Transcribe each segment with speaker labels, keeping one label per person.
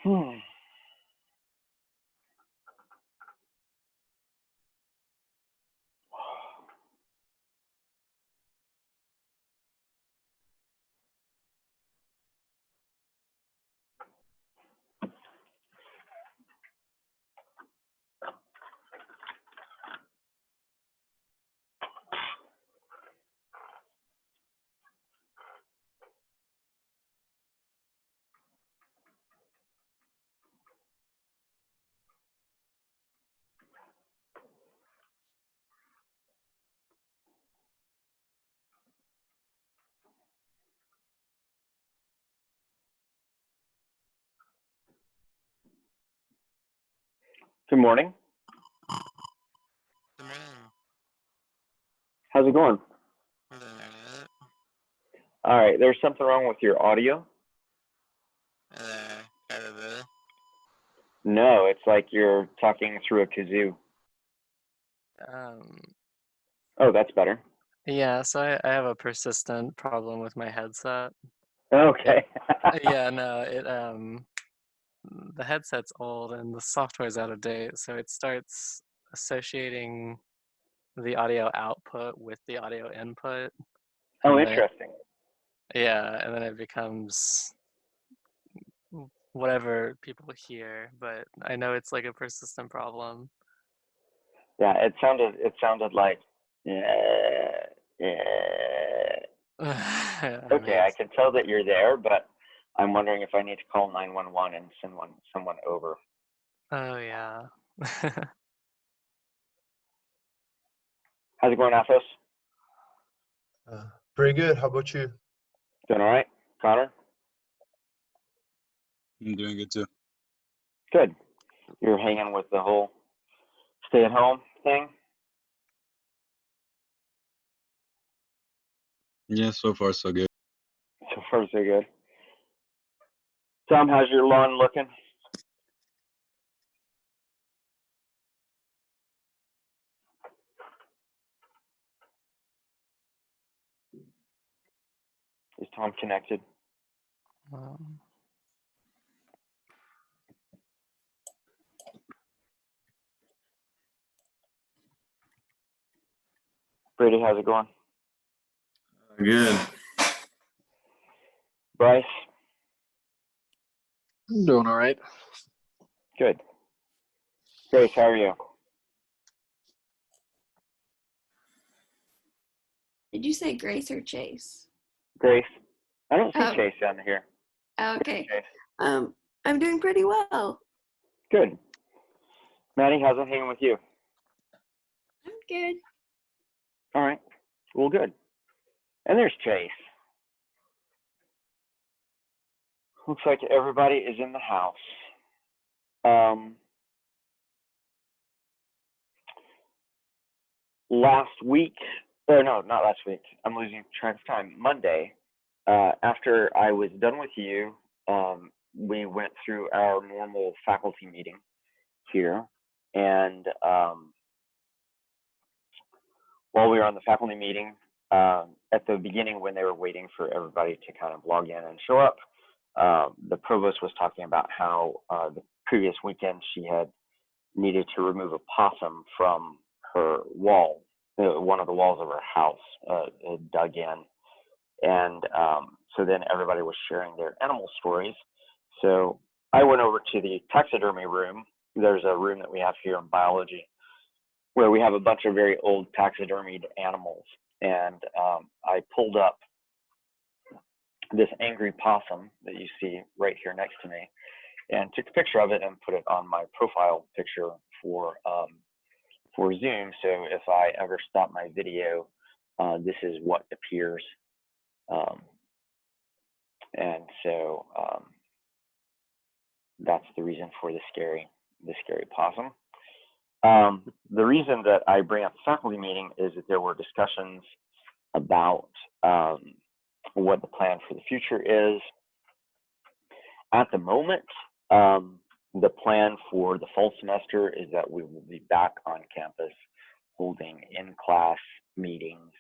Speaker 1: Hmm. Good morning.
Speaker 2: The morning.
Speaker 1: How's it going?
Speaker 2: The
Speaker 1: All right. There's something wrong with your audio.
Speaker 2: probably.
Speaker 1: No, it's like you're talking through a kazoo.
Speaker 2: Um,
Speaker 1: Oh, that's better.
Speaker 2: yeah, so I have a persistent problem with my headset. It,
Speaker 1: Okay.
Speaker 2: yeah, no, the headset's old and the software's out of date, so it starts associating the audio output with the audio input,
Speaker 1: Oh,
Speaker 2: and then
Speaker 1: interesting.
Speaker 2: and then it becomes whatever people hear, but I know it's like a persistent problem.
Speaker 1: Yeah, it sounded like yeah.
Speaker 2: Yeah,
Speaker 1: Okay,
Speaker 2: maybe.
Speaker 1: I can tell that you're there, but I'm wondering if I need to call 911 and send someone over.
Speaker 2: Oh yeah.
Speaker 1: How's it going, Athos?
Speaker 3: Pretty good. How about you?
Speaker 1: Doing all right, Connor?
Speaker 4: I'm doing good too.
Speaker 1: Good. You're hanging with the whole stay-at-home thing.
Speaker 4: Yeah, so far so good.
Speaker 1: So far, so good. Tom, how's your lawn looking? Is Tom connected?
Speaker 2: Um,
Speaker 1: Brady, how's it going?
Speaker 4: Good.
Speaker 1: Bryce?
Speaker 5: I'm doing all right.
Speaker 1: Good. Grace, how are you?
Speaker 6: Did you say Grace or Chase?
Speaker 1: Grace? I don't see
Speaker 6: Oh.
Speaker 1: Chase down here.
Speaker 6: Okay.
Speaker 1: Chase.
Speaker 6: I'm doing pretty well.
Speaker 1: Good. Maddie, how's it hanging with you?
Speaker 6: I'm good.
Speaker 1: All right. Well, good. And there's Chase. Looks like everybody is in the house. Last week, or no, not last week. I'm losing track of time. Monday, after I was done with you, we went through our normal faculty meeting here, and while we were on the faculty meeting, at the beginning when they were waiting for everybody to kind of log in and show up, the provost was talking about how the previous weekend she had needed to remove a possum from her wall, one of the walls of her house, dug in. And so then everybody was sharing their animal stories. So I went over to the taxidermy room. There's a room that we have here in biology where we have a bunch of very old taxidermied animals. And I pulled up this angry possum that you see right here next to me and took a picture of it and put it on my profile picture for Zoom. So if I ever stop my video, this is what appears. And so that's the reason for the scary possum. The reason that I bring up the faculty meeting is that there were discussions about what the plan for the future is. At the moment, the plan for the fall semester is that we will be back on campus holding in-class meetings.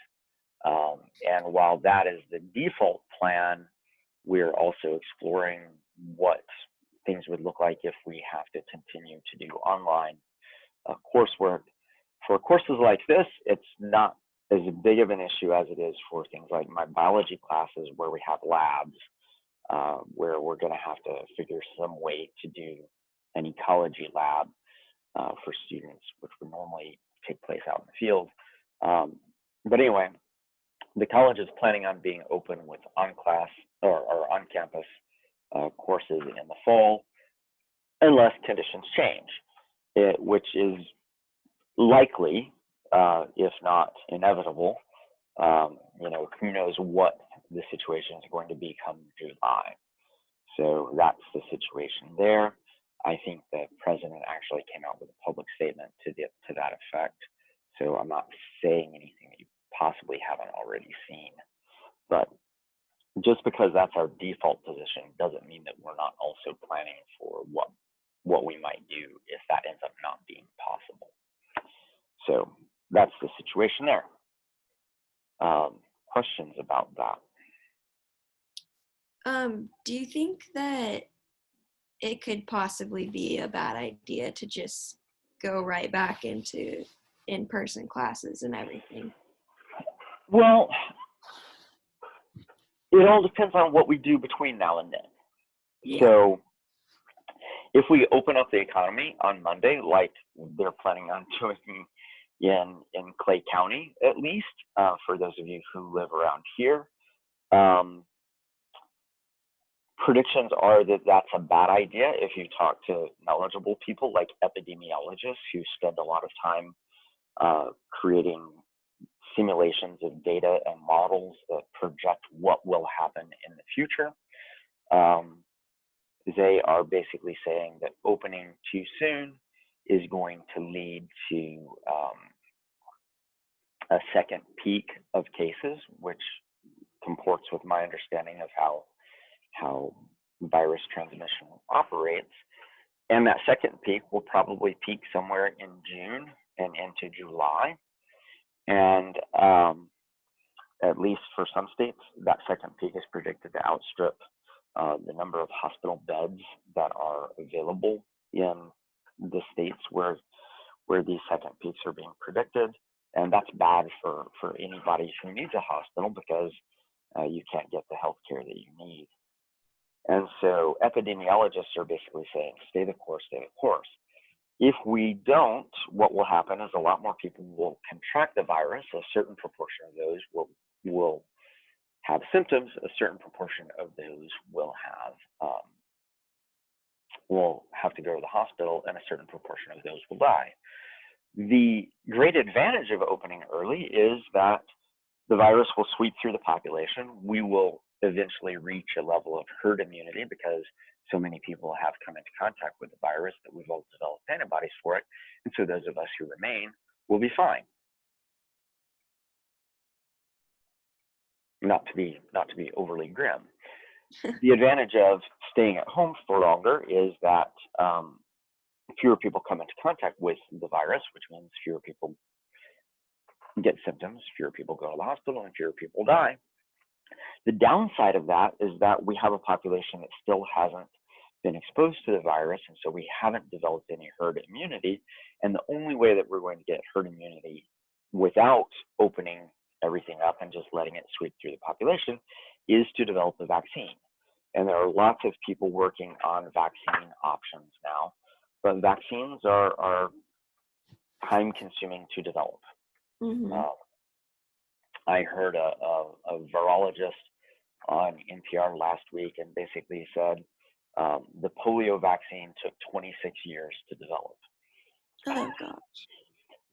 Speaker 1: And while that is the default plan, we're also exploring what things would look like if we have to continue to do online coursework. For courses like this, it's not as big of an issue as it is for things like my biology classes where we have labs, where we're going to have to figure some way to do an ecology lab for students, which would normally take place out in the field. But anyway, the college is planning on being open with on-class or on-campus courses in the fall, unless conditions change, which is likely, if not inevitable. Who knows what the situation is going to be come July. So that's the situation there. I think the president actually came out with a public statement to that effect. So I'm not saying anything that you possibly haven't already seen. But just because that's our default position doesn't mean that we're not also planning for what we might do if that ends up not being possible. So that's the situation there. Questions about that?
Speaker 6: Do you think that it could possibly be a bad idea to just go right back into in-person classes and everything?
Speaker 1: Well, it all depends on what we do between now and then.
Speaker 6: Yeah.
Speaker 1: So if we open up the economy on Monday, like they're planning on doing in Clay County, at least, for those of you who live around here, predictions are that that's a bad idea if you talk to knowledgeable people like epidemiologists who spend a lot of time creating simulations of data and models that project what will happen in the future. They are basically saying that opening too soon is going to lead to a second peak of cases, which comports with my understanding of how virus transmission operates. And that second peak will probably peak somewhere in June and into July. And at least for some states, that second peak is predicted to outstrip the number of hospital beds that are available in the states where these second peaks are being predicted. And that's bad for anybody who needs a hospital because you can't get the health care that you need. And so epidemiologists are basically saying, stay the course, stay the course. If we don't, what will happen is a lot more people will contract the virus. A certain proportion of those will have symptoms. A certain proportion of those will have to go to the hospital, and a certain proportion of those will die. The great advantage of opening early is that the virus will sweep through the population. We will eventually reach a level of herd immunity because so many people have come into contact with the virus that we've all developed antibodies for it. And so those of us who remain will be fine. Not to be overly grim. The advantage of staying at home for longer is that fewer people come into contact with the virus, which means fewer people get symptoms, fewer people go to the hospital, and fewer people die. The downside of that is that we have a population that still hasn't been exposed to the virus, and so we haven't developed any herd immunity. And the only way that we're going to get herd immunity without opening everything up and just letting it sweep through the population is to develop a vaccine. And there are lots of people working on vaccine options now, but vaccines are time-consuming to develop.
Speaker 6: Mm-hmm.
Speaker 1: I heard a virologist on NPR last week and basically said the polio vaccine took 26 years to develop.
Speaker 6: Oh gosh.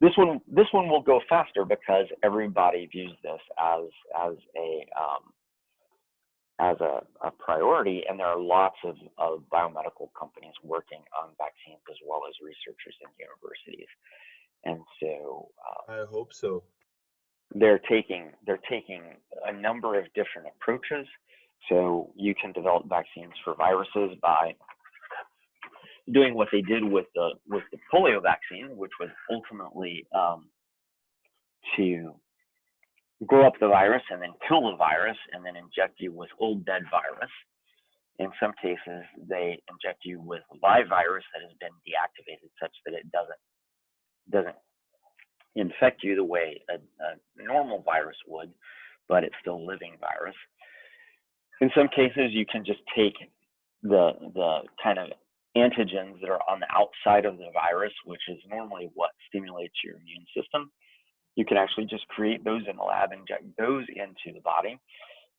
Speaker 1: This one will go faster because everybody views this as a priority, and there are lots of biomedical companies working on vaccines as well as researchers in universities. And so
Speaker 4: I hope so.
Speaker 1: they're taking a number of different approaches. So you can develop vaccines for viruses by doing what they did with the polio vaccine, which was ultimately to grow up the virus and then kill the virus and then inject you with old dead virus. In some cases, they inject you with live virus that has been deactivated such that it doesn't infect you the way a normal virus would, but it's still living virus. In some cases, you can just take the kind of antigens that are on the outside of the virus, which is normally what stimulates your immune system. You can actually just create those in the lab, inject those into the body,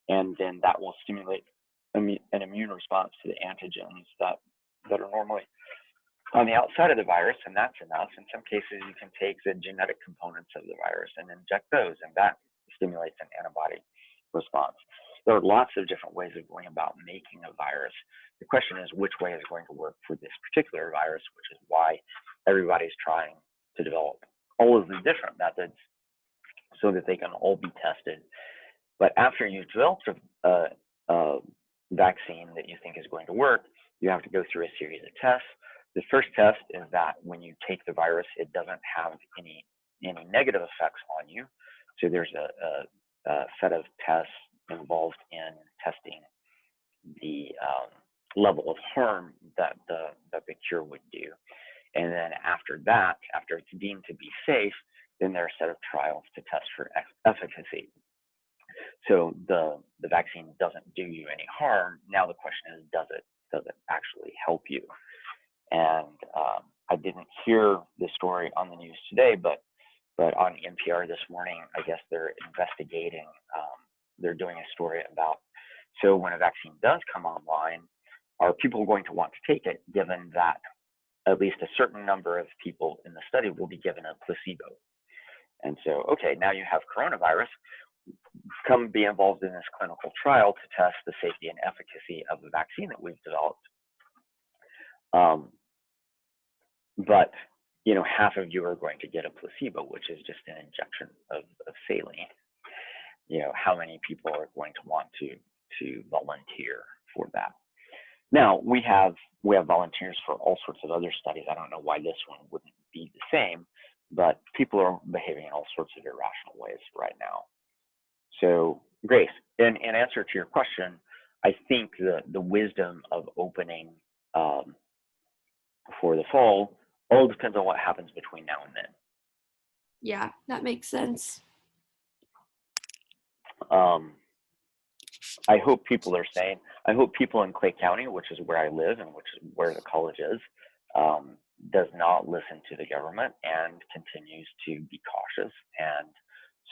Speaker 1: and then that will stimulate an immune response to the antigens that are normally on the outside of the virus, and that's enough. In some cases, you can take the genetic components of the virus and inject those, and that stimulates an antibody response. There are lots of different ways of going about making a virus. The question is which way is going to work for this particular virus, which is why everybody's trying to develop all of the different methods so that they can all be tested. But after you've developed a vaccine that you think is going to work, you have to go through a series of tests. The first test is that when you take the virus, it doesn't have any negative effects on you. So there's a set of tests involved in testing the level of harm that the cure would do. And then after that, after it's deemed to be safe, then there are a set of trials to test for efficacy. So the vaccine doesn't do you any harm. Now the question is, does it actually help you? And I didn't hear the story on the news today, but on NPR this morning, I guess they're investigating. They're doing a story about, so when a vaccine does come online, are people going to want to take it, given that at least a certain number of people in the study will be given a placebo? And so, okay, now you have coronavirus, come be involved in this clinical trial to test the safety and efficacy of the vaccine that we've developed. But you know, half of you are going to get a placebo, which is just an injection of saline. You know, how many people are going to want to volunteer for that? Now we have volunteers for all sorts of other studies. I don't know why this one wouldn't be the same, but people are behaving in all sorts of irrational ways right now. So Grace, in answer to your question, I think the wisdom of opening for the fall all depends on what happens between now and then.
Speaker 6: Yeah, that makes sense.
Speaker 1: I hope people are saying, I hope people in Clay County, which is where I live and which is where the college is, does not listen to the government and continues to be cautious and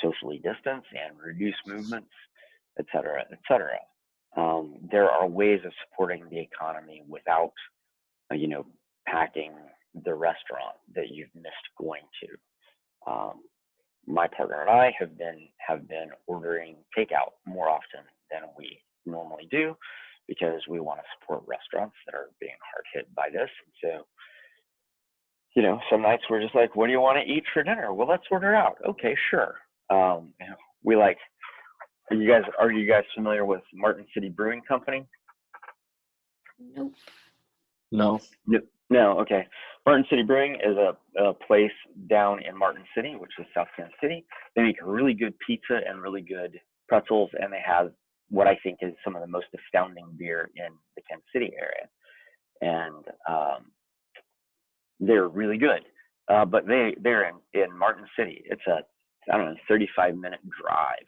Speaker 1: socially distance and reduce movements, et cetera, et cetera. There are ways of supporting the economy without, you know, packing the restaurant that you've missed going to. My partner and I have been ordering takeout more often than we normally do because we want to support restaurants that are being hard hit by this. And so, you know, some nights we're just like, what do you want to eat for dinner? Well, let's order out. Okay, sure. You know, we like, are you guys familiar with Martin City Brewing Company?
Speaker 6: Nope.
Speaker 2: No.
Speaker 1: No, okay. Martin City Brewing is a place down in Martin City, which is South Kansas City. They make really good pizza and really good pretzels, and they have what I think is some of the most astounding beer in the Kansas City area. And they're really good. But they're in Martin City. It's a, I don't know, 35-minute drive.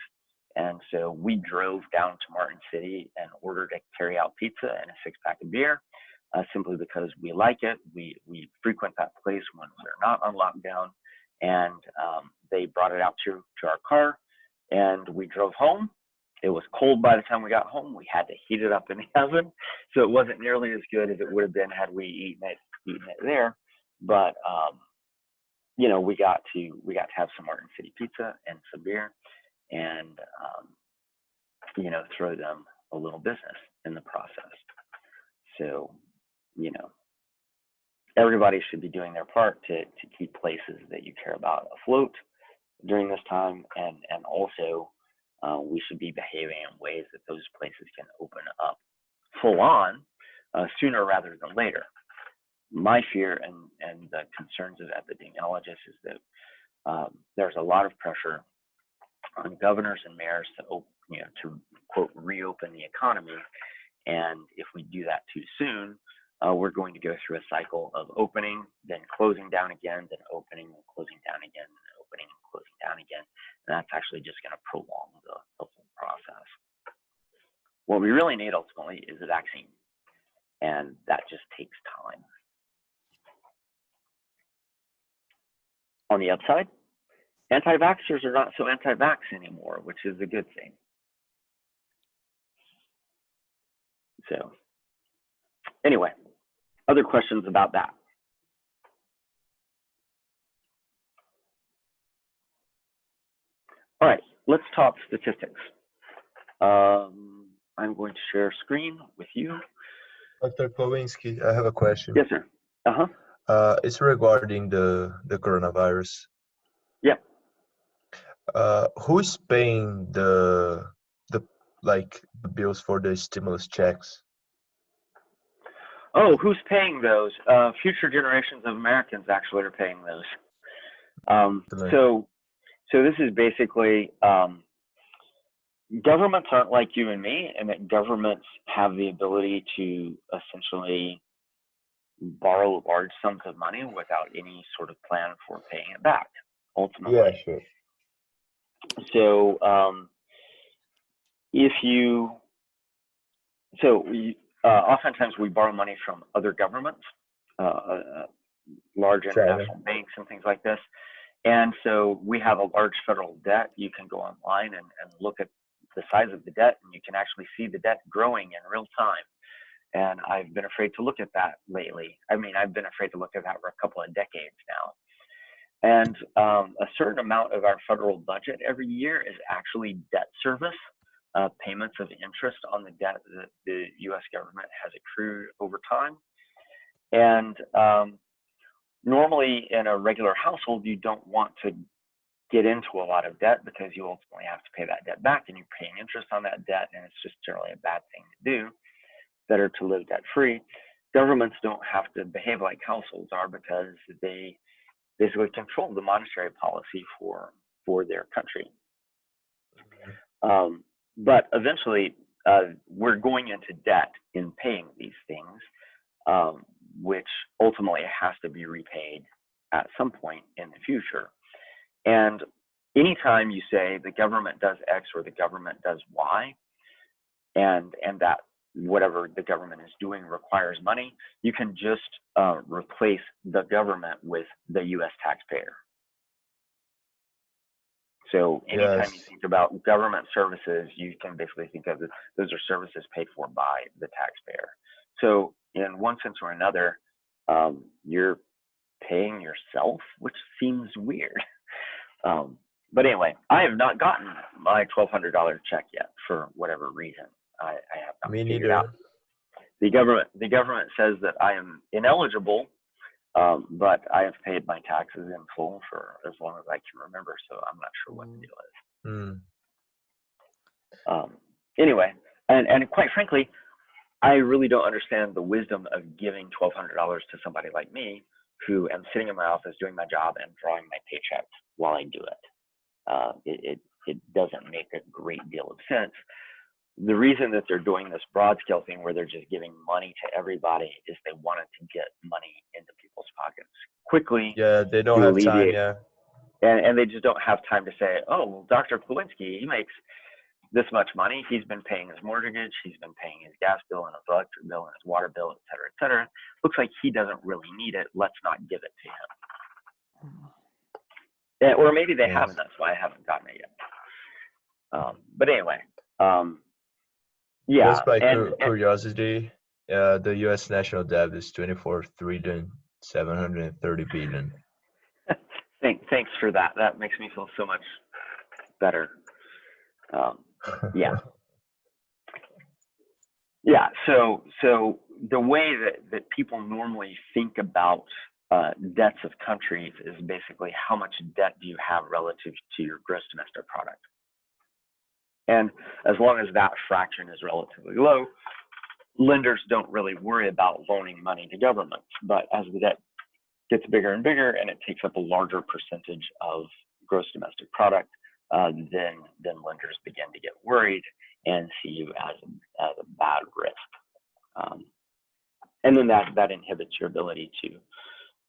Speaker 1: And so we drove down to Martin City and ordered a carry-out pizza and a 6-pack of beer. Simply because we like it. We frequent that place when we're not on lockdown, and they brought it out to our car, and we drove home. It was cold by the time we got home. We had to heat it up in the oven, so it wasn't nearly as good as it would have been had we eaten it there. But you know, we got to have some Martin City pizza and some beer, and you know, throw them a little business in the process. So, you know, everybody should be doing their part to keep places that you care about afloat during this time, and also we should be behaving in ways that those places can open up full on sooner rather than later. My fear and the concerns of epidemiologists is that there's a lot of pressure on governors and mayors to quote reopen the economy, And if we do that too soon, we're going to go through a cycle of opening, then closing down again, then opening and closing down again, then opening and closing down again. And that's actually just going to prolong the whole process. What we really need ultimately is a vaccine, and that just takes time. On the upside, anti-vaxxers are not so anti-vax anymore, which is a good thing. So anyway, other questions about that? All right, let's talk statistics. I'm going to share screen with you.
Speaker 3: Dr. Kowinski, I have a question.
Speaker 1: Yes, sir.
Speaker 3: It's regarding the coronavirus.
Speaker 1: Yep.
Speaker 3: Who's paying the bills for the stimulus checks?
Speaker 1: Oh, who's paying those? Future generations of Americans actually are paying those. So this is basically governments aren't like you and me, and that governments have the ability to essentially borrow large sums of money without any sort of plan for paying it back, ultimately.
Speaker 3: Yeah, sure.
Speaker 1: So oftentimes we borrow money from other governments, large international banks and things like this. And so we have a large federal debt. You can go online and look at the size of the debt, and you can actually see the debt growing in real time. And I've been afraid to look at that lately. I mean, I've been afraid to look at that for a couple of decades now. And a certain amount of our federal budget every year is actually debt service, payments of interest on the debt that the U.S. government has accrued over time. And normally in a regular household, you don't want to get into a lot of debt because you ultimately have to pay that debt back, and you're paying interest on that debt, and it's just generally a bad thing to do. Better to live debt free. Governments don't have to behave like households are because they basically control the monetary policy for their country. But eventually, we're going into debt in paying these things, which ultimately has to be repaid at some point in the future. And anytime you say the government does X or the government does Y, and that whatever the government is doing requires money, you can just replace the government with the U.S. taxpayer. So anytime you think about government services, you can basically think of those are services paid for by the taxpayer. So in one sense or another, you're paying yourself, which seems weird. But anyway, I have not gotten my $1,200 check yet for whatever reason. I have not figured out. The government says that I am ineligible, but I have paid my taxes in full for as long as I can remember, so I'm not sure what the deal is. Anyway, and quite frankly, I really don't understand the wisdom of giving $1,200 to somebody like me, who am sitting in my office doing my job and drawing my paycheck while I do it. It doesn't make a great deal of sense. The reason that they're doing this broad scale thing where they're just giving money to everybody is they wanted to get money into people's pockets quickly.
Speaker 3: Yeah, they don't have time, yeah.
Speaker 1: And they just don't have time to say, oh, well, Dr. Kowinski, he makes this much money. He's been paying his mortgage, he's been paying his gas bill and his electric bill and his water bill, et cetera, et cetera. Looks like he doesn't really need it. Let's not give it to him. Yeah, or maybe they haven't. That's why I haven't gotten it yet. But anyway, yeah.
Speaker 3: Just by curiosity, the U.S. national debt is $24,730 billion.
Speaker 1: Thanks for that. That makes me feel so much better. Yeah. Yeah. So the way that people normally think about debts of countries is basically how much debt do you have relative to your gross domestic product. And as long as that fraction is relatively low, lenders don't really worry about loaning money to governments. But as the debt gets bigger and bigger and it takes up a larger percentage of gross domestic product, then lenders begin to get worried and see you as a bad risk. And then that inhibits your ability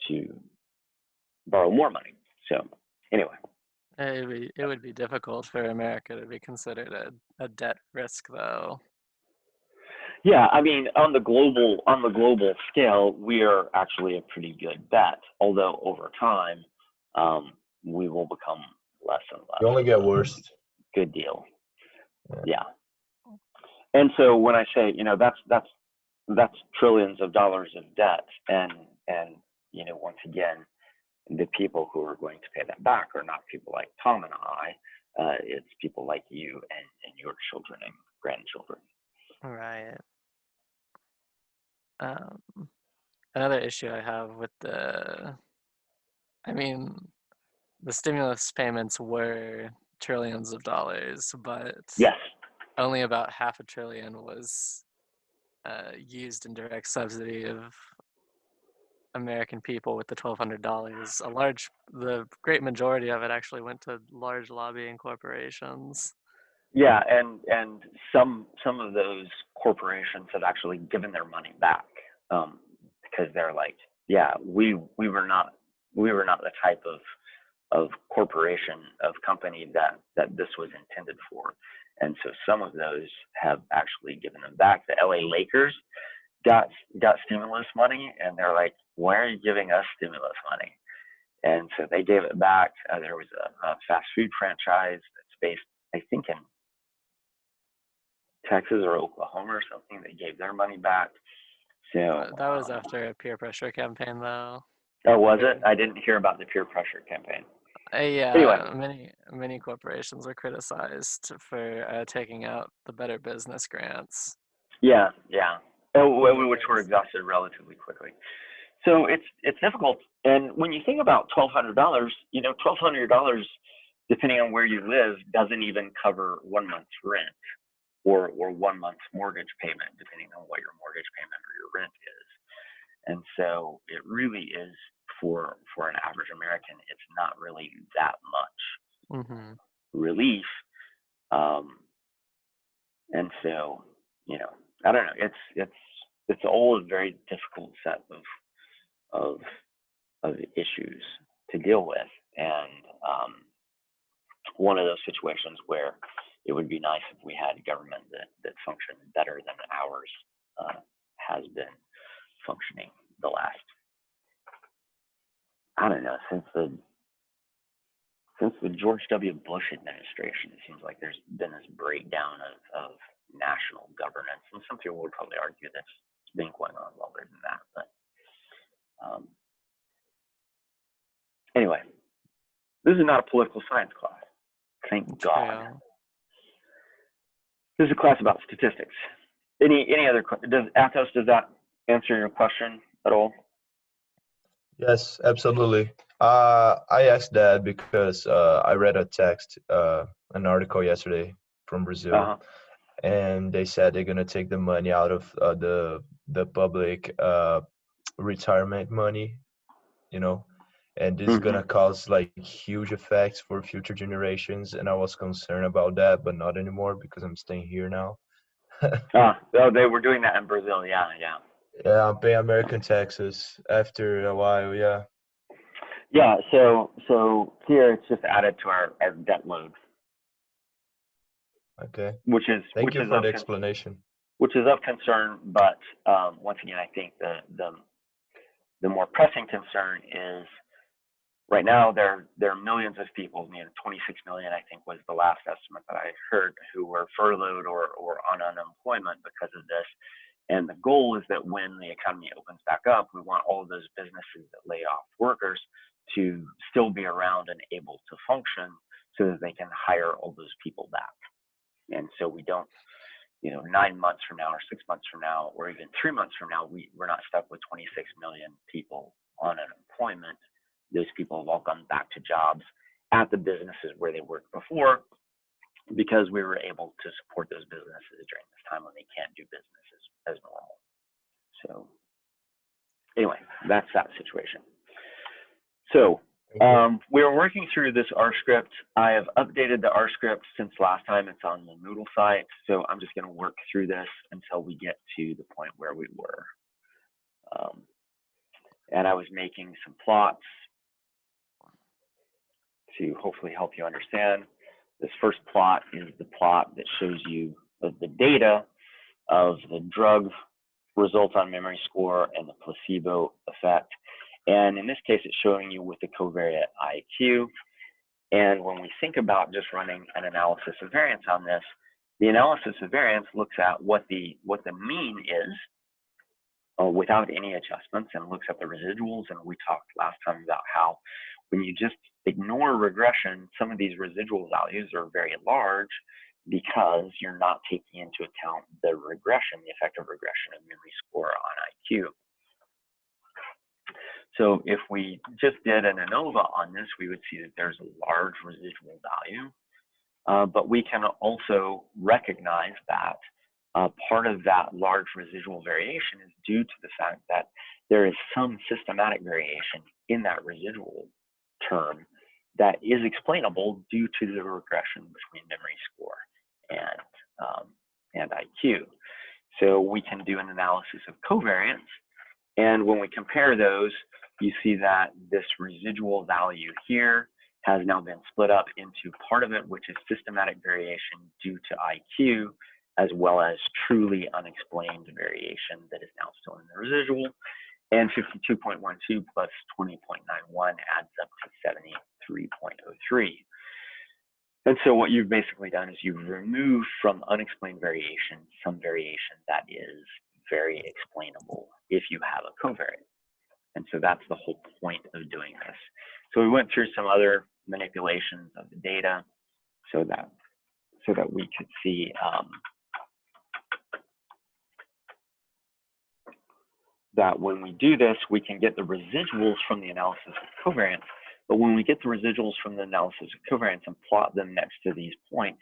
Speaker 1: to borrow more money. So anyway.
Speaker 2: It would be difficult for America to be considered a debt risk, though.
Speaker 1: Yeah, I mean, on the global scale, we are actually a pretty good bet. Although over time, we will become less and less.
Speaker 3: You only get worse.
Speaker 1: Good deal.
Speaker 3: Yeah.
Speaker 1: Yeah. And so when I say, you know, that's trillions of dollars of debt, and you know, once again, the people who are going to pay that back are not people like Tom and I. It's people like you and your children and grandchildren.
Speaker 2: Right. Another issue I have with the stimulus payments were trillions of dollars, but
Speaker 1: Yes.
Speaker 2: only about $500 billion was used in direct subsidy of American people with the $1,200. The great majority of it actually went to large lobbying corporations.
Speaker 1: Yeah, and some of those corporations have actually given their money back, because they're like, yeah, we were not the type of corporation, of company that this was intended for. And so some of those have actually given them back. The LA Lakers got stimulus money, and they're like, why are you giving us stimulus money? And so they gave it back. There was a fast food franchise that's based, I think, in Texas or Oklahoma or something. They gave their money back. So
Speaker 2: That was after a peer pressure campaign, though.
Speaker 1: Oh, was it? I didn't hear about the peer pressure campaign.
Speaker 2: Yeah,
Speaker 1: Anyway.
Speaker 2: many corporations were criticized for taking out the Better Business grants.
Speaker 1: Yeah. Which were exhausted relatively quickly. So it's difficult. And when you think about $1,200, you know, $1,200, depending on where you live, doesn't even cover 1 month's rent or 1 month's mortgage payment, depending on what your mortgage payment or your rent is. And so it really is, for an average American, it's not really that much relief. And so, you know, I don't know. It's all a very difficult set of issues to deal with, and one of those situations where it would be nice if we had government that functioned better than ours has been functioning the last, I don't know, since the George W. Bush administration. It seems like there's been this breakdown of national governance, and some people would probably argue that's been going on longer than that. But anyway, this is not a political science class. Thank God. This is a class about statistics. Any other? Athos, does that answer your question at all?
Speaker 3: Yes, absolutely. I asked that because I read a text, an article yesterday from Brazil, and they said they're gonna take the money out of the public retirement money, you know, and this is gonna cause like huge effects for future generations. And I was concerned about that, but not anymore because I'm staying here now.
Speaker 1: They were doing that in Brazil. Yeah.
Speaker 3: Yeah, I'm paying American taxes after a while. Yeah.
Speaker 1: Yeah. So here it's just added to our debt load.
Speaker 3: Okay.
Speaker 1: Which is
Speaker 3: Thank you for the explanation.
Speaker 1: Which is of concern, but once again, I think the more pressing concern is right now there are millions of people, 26 million, I think was the last estimate that I heard, who were furloughed or on unemployment because of this. And the goal is that when the economy opens back up, we want all of those businesses that lay off workers to still be around and able to function so that they can hire all those people back. And so we don't, 9 months from now or 6 months from now, or even 3 months from now, we're not stuck with 26 million people on unemployment. Those people have all gone back to jobs at the businesses where they worked before, because we were able to support those businesses during this time when they can't do businesses as normal. So anyway, that's that situation. So We were working through this R script. I have updated the R script since last time. It's on the Moodle site. So I'm just going to work through this until we get to the point where we were. And I was making some plots to hopefully help you understand. This first plot is the plot that shows you the data of the drug results on memory score and the placebo effect. And in this case, it's showing you with the covariate IQ. And when we think about just running an analysis of variance on this, the analysis of variance looks at what the mean is without any adjustments and looks at the residuals. And we talked last time about how when you just ignore regression, some of these residual values are very large because you're not taking into account the regression, the effective regression of memory score on IQ. So if we just did an ANOVA on this, we would see that there's a large residual value, but we can also recognize that part of that large residual variation is due to the fact that there is some systematic variation in that residual term that is explainable due to the regression between memory score and IQ. So we can do an analysis of covariance, and when we compare those, you see that this residual value here has now been split up into part of it, which is systematic variation due to IQ, as well as truly unexplained variation that is now still in the residual. And 52.12 plus 20.91 adds up to 73.03. And so what you've basically done is you've removed from unexplained variation some variation that is very explainable if you have a covariate. And so that's the whole point of doing this. So we went through some other manipulations of the data so that we could see that when we do this, we can get the residuals from the analysis of covariance. But when we get the residuals from the analysis of covariance and plot them next to these points,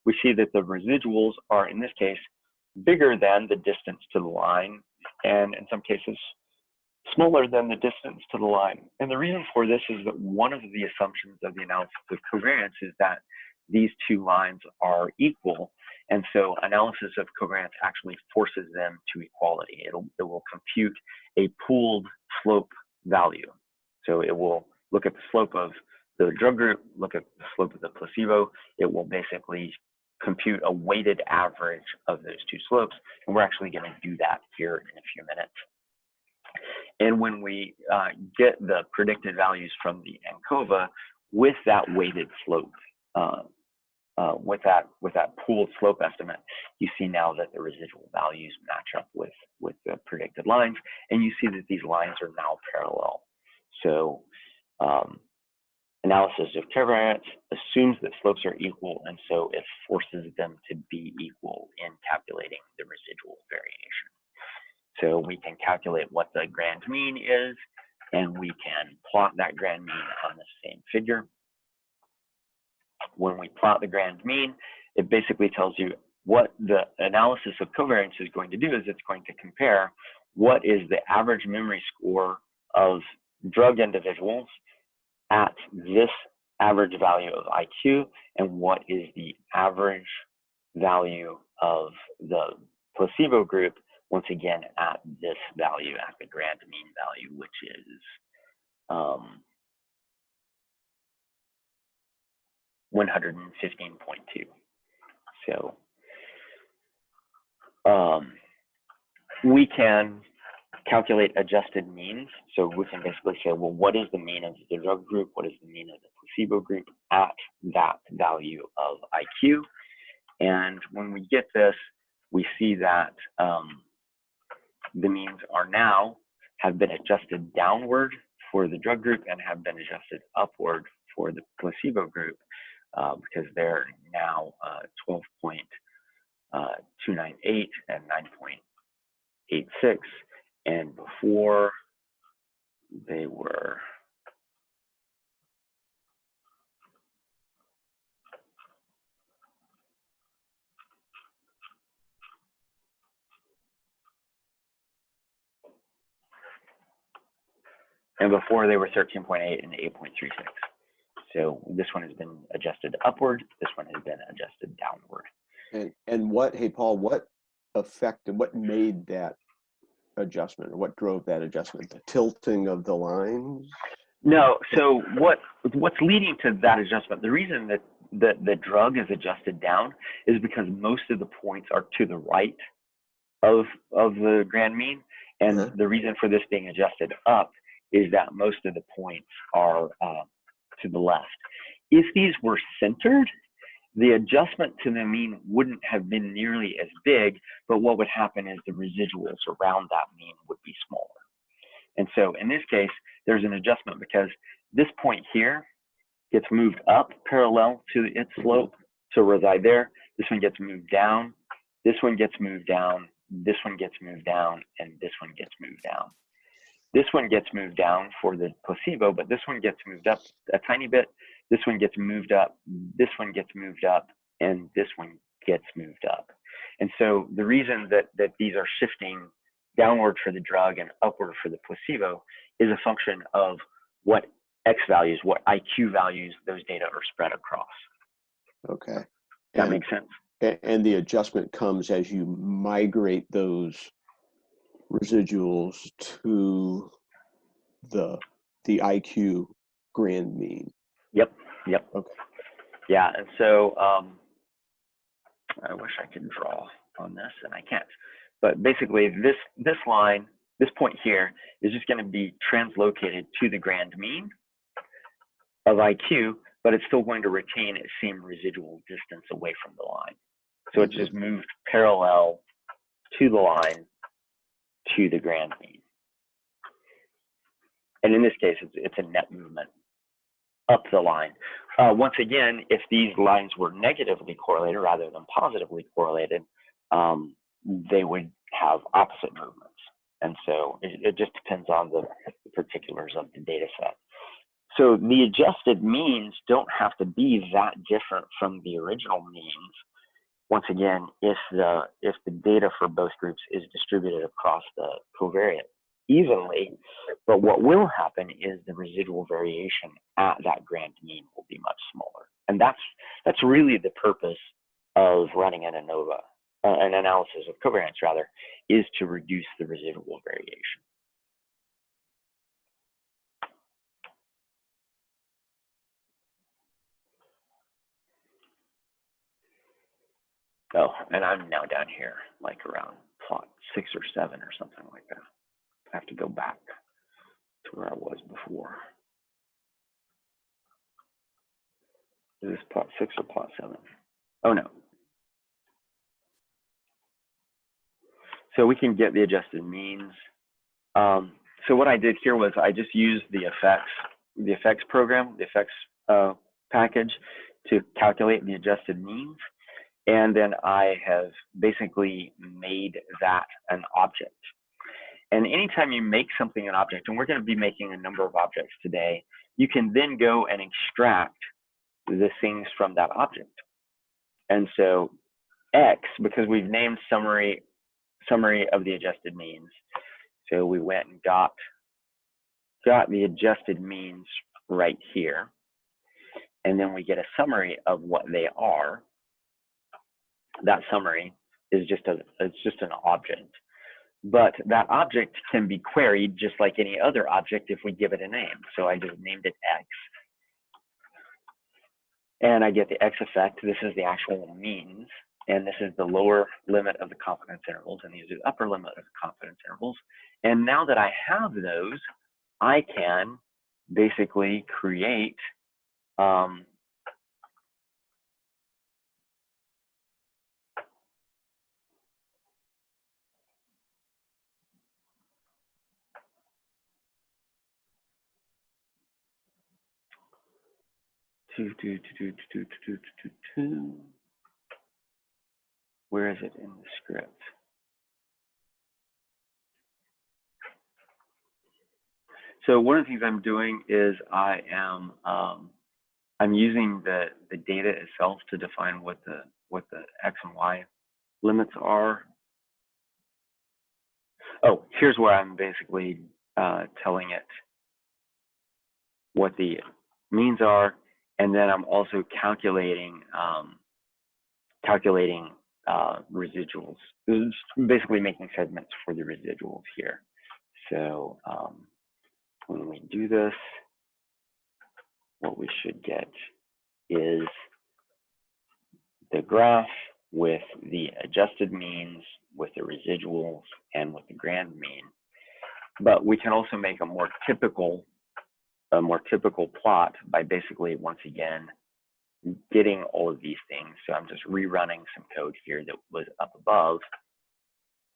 Speaker 1: we see that the residuals are, in this case, bigger than the distance to the line, and in some cases, smaller than the distance to the line. And the reason for this is that one of the assumptions of the analysis of covariance is that these two lines are equal. And so analysis of covariance actually forces them to equality. It will compute a pooled slope value. So it will look at the slope of the drug group, look at the slope of the placebo. It will basically compute a weighted average of those two slopes. And we're actually going to do that here in a few minutes. And when we get the predicted values from the ANCOVA with that weighted slope, with that pooled slope estimate, you see now that the residual values match up with the predicted lines, and you see that these lines are now parallel. So analysis of covariance assumes that slopes are equal, and so it forces them to be equal in calculating the residual variation. So we can calculate what the grand mean is, and we can plot that grand mean on the same figure. When we plot the grand mean, it basically tells you what the analysis of covariance is going to do is it's going to compare what is the average memory score of drug individuals at this average value of IQ and what is the average value of the placebo group, once again, at this value, at the grand mean value, which is 115.2. So we can calculate adjusted means. So we can basically say, well, what is the mean of the drug group? What is the mean of the placebo group at that value of IQ? And when we get this, we see that the means are now have been adjusted downward for the drug group and have been adjusted upward for the placebo group because they're now 12.298 and 9.86, and before they were And before they were 13.8 and 8.36. So this one has been adjusted upward. This one has been adjusted downward.
Speaker 5: And what, hey, Paul, what affected, what made that adjustment, or what drove that adjustment? The tilting of the lines?
Speaker 1: No, so what's leading to that adjustment, the reason that the drug is adjusted down is because most of the points are to the right of the grand mean. And the reason for this being adjusted up is that most of the points are to the left. If these were centered, the adjustment to the mean wouldn't have been nearly as big, but what would happen is the residuals around that mean would be smaller. And so in this case, there's an adjustment because this point here gets moved up parallel to its slope to reside there. This one gets moved down. This one gets moved down. This one gets moved down, and this one gets moved down. This one gets moved down for the placebo, but this one gets moved up a tiny bit. This one gets moved up. This one gets moved up, and this one gets moved up. And so the reason that these are shifting downward for the drug and upward for the placebo is a function of what X values, what IQ values those data are spread across.
Speaker 5: Okay.
Speaker 1: That makes sense.
Speaker 5: And the adjustment comes as you migrate those residuals to the IQ grand mean.
Speaker 1: Yep.
Speaker 5: Okay.
Speaker 1: Yeah, and so I wish I could draw on this, and I can't. But basically, this line, this point here, is just going to be translocated to the grand mean of IQ, but it's still going to retain its same residual distance away from the line. So it's just moved parallel to the line to the grand mean. And in this case, it's a net movement up the line. Once again, if these lines were negatively correlated rather than positively correlated, they would have opposite movements. And so it just depends on the particulars of the data set. So the adjusted means don't have to be that different from the original means. Once again, if the data for both groups is distributed across the covariate evenly, but what will happen is the residual variation at that grand mean will be much smaller. And that's really the purpose of running an ANOVA, an analysis of covariance rather, is to reduce the residual variation. Oh, and I'm now down here, like around plot 6 or 7 or something like that. I have to go back to where I was before. Is this plot 6 or plot 7? Oh no. So we can get the adjusted means. So what I did here was I just used the effects program, the effects package to calculate the adjusted means. And then I have basically made that an object. And anytime you make something an object, and we're going to be making a number of objects today, you can then go and extract the things from that object. And so X, because we've named summary of the adjusted means. So we went and got the adjusted means right here. And then we get a summary of what they are. That summary is just an object. But that object can be queried just like any other object if we give it a name. So I just named it X. And I get the X effect. This is the actual means. And this is the lower limit of the confidence intervals. And these are the upper limit of the confidence intervals. And now that I have those, I can basically create where is it in the script? So one of the things I'm doing is I'm using the data itself to define what the X and Y limits are. Oh, here's where I'm basically telling it what the means are, and then I'm also calculating residuals. It's basically making segments for the residuals here. So when we do this, what we should get is the graph with the adjusted means, with the residuals, and with the grand mean. But we can also make a more typical plot by basically, once again, getting all of these things. So I'm just rerunning some code here that was up above.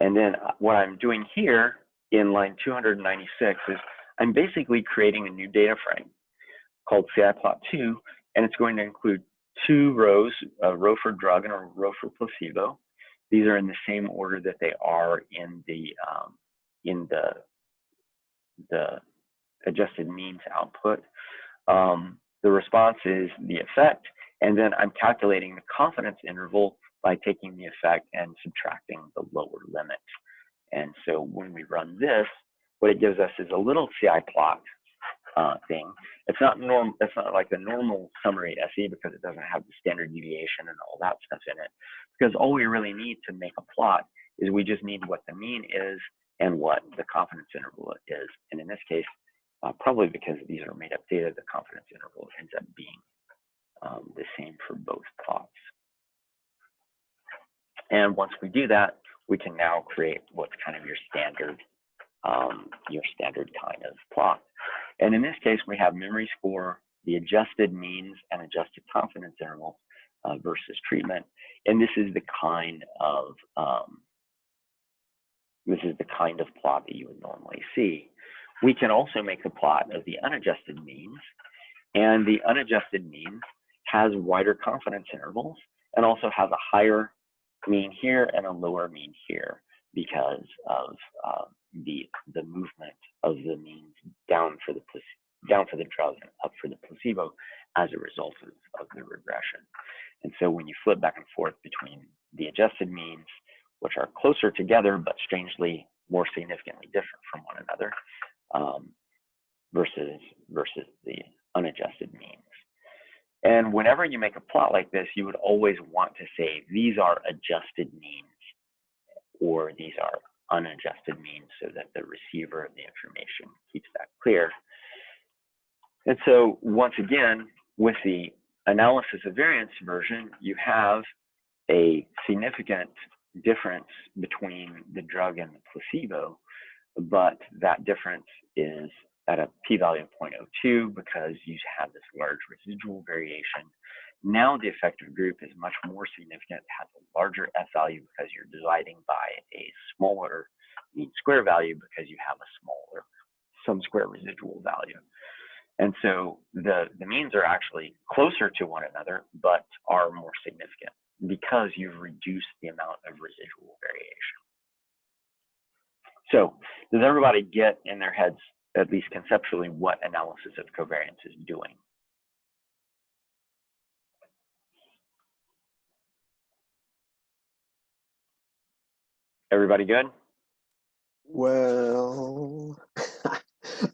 Speaker 1: And then what I'm doing here in line 296 is I'm basically creating a new data frame called CIplot2, and it's going to include two rows, a row for drug and a row for placebo. These are in the same order that they are in the adjusted means output. The response is the effect, and then I'm calculating the confidence interval by taking the effect and subtracting the lower limit. And so when we run this, what it gives us is a little CIplot thing. It's not like the normal summary SE because it doesn't have the standard deviation and all that stuff in it. Because all we really need to make a plot is we just need what the mean is and what the confidence interval is. And in this case, probably because these are made up data, the confidence interval ends up being the same for both plots. And once we do that, we can now create what's kind of your standard kind of plot. And in this case, we have memory score, the adjusted means and adjusted confidence intervals versus treatment. And this is the kind of plot that you would normally see. We can also make a plot of the unadjusted means, and the unadjusted means has wider confidence intervals and also has a higher mean here and a lower mean here because of the movement of the means down for the drug and up for the placebo as a result of the regression. And so when you flip back and forth between the adjusted means, which are closer together but strangely more significantly different from one another, versus the unadjusted means. And whenever you make a plot like this, you would always want to say these are adjusted means or these are unadjusted means so that the receiver of the information keeps that clear. And so once again, with the analysis of variance version, you have a significant difference between the drug and the placebo, but that difference is at a p-value of 0.02 because you have this large residual variation. Now the effective group is much more significant, has a larger F value because you're dividing by a smaller mean square value because you have a smaller sum square residual value. And so the means are actually closer to one another, but are more significant because you've reduced the amount of residual variation. So does everybody get in their heads, at least conceptually, what analysis of covariance is doing? Everybody good?
Speaker 5: Well,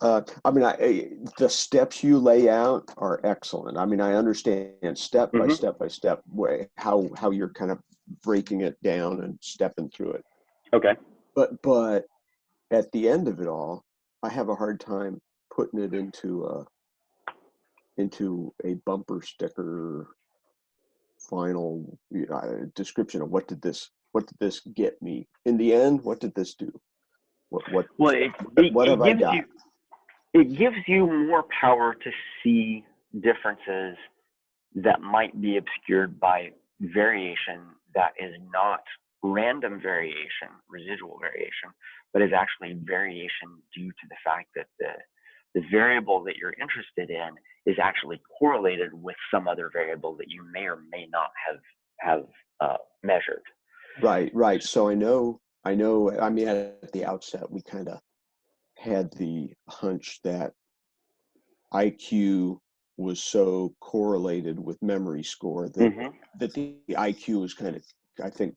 Speaker 5: I mean, the steps you lay out are excellent. I mean, I understand step by step way how you're kind of breaking it down and stepping through it.
Speaker 1: Okay.
Speaker 5: But at the end of it all, I have a hard time putting it into a bumper sticker final description of what did this get me in the end. What did this do? What have I got?
Speaker 1: It gives you more power to see differences that might be obscured by variation that is not random variation, residual variation, but is actually variation due to the fact that the variable that you're interested in is actually correlated with some other variable that you may or may not have measured.
Speaker 5: Right. So I know, I mean, at the outset, we kind of had the hunch that IQ was so correlated with memory score that, that the IQ was kind of, I think,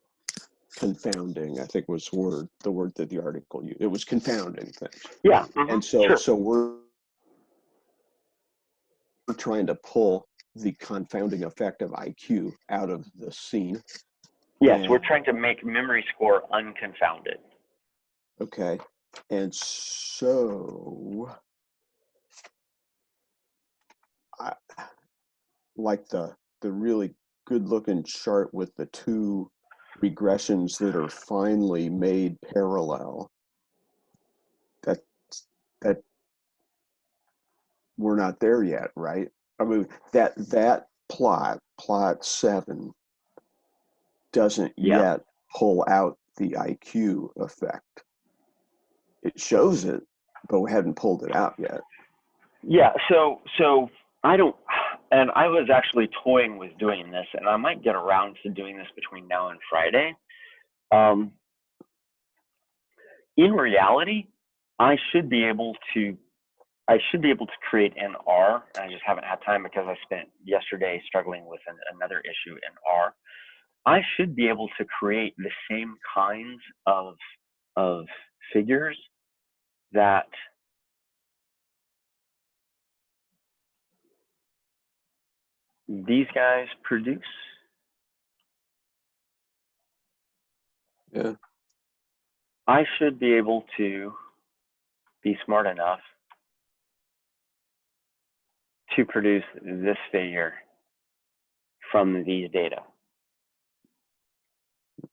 Speaker 5: confounding, I think was the word that the article used. It was confounding things.
Speaker 1: Yeah.
Speaker 5: And so,
Speaker 1: sure.
Speaker 5: so we're trying to pull the confounding effect of IQ out of the scene.
Speaker 1: Yes, we're
Speaker 5: And-
Speaker 1: trying to make memory score unconfounded.
Speaker 5: Okay. And so I like the really good looking chart with the two regressions that are finally made parallel. That we're not there yet, right? I mean, that plot 7 doesn't yet pull out the IQ effect. It shows it, but we hadn't pulled it out yet.
Speaker 1: Yeah, so I don't, and I was actually toying with doing this, and I might get around to doing this between now and Friday. In reality, I should be able to create an R, and I just haven't had time because I spent yesterday struggling with another issue in R. I should be able to create the same kinds of figures that these guys produce.
Speaker 5: Yeah.
Speaker 1: I should be able to be smart enough to produce this figure from these data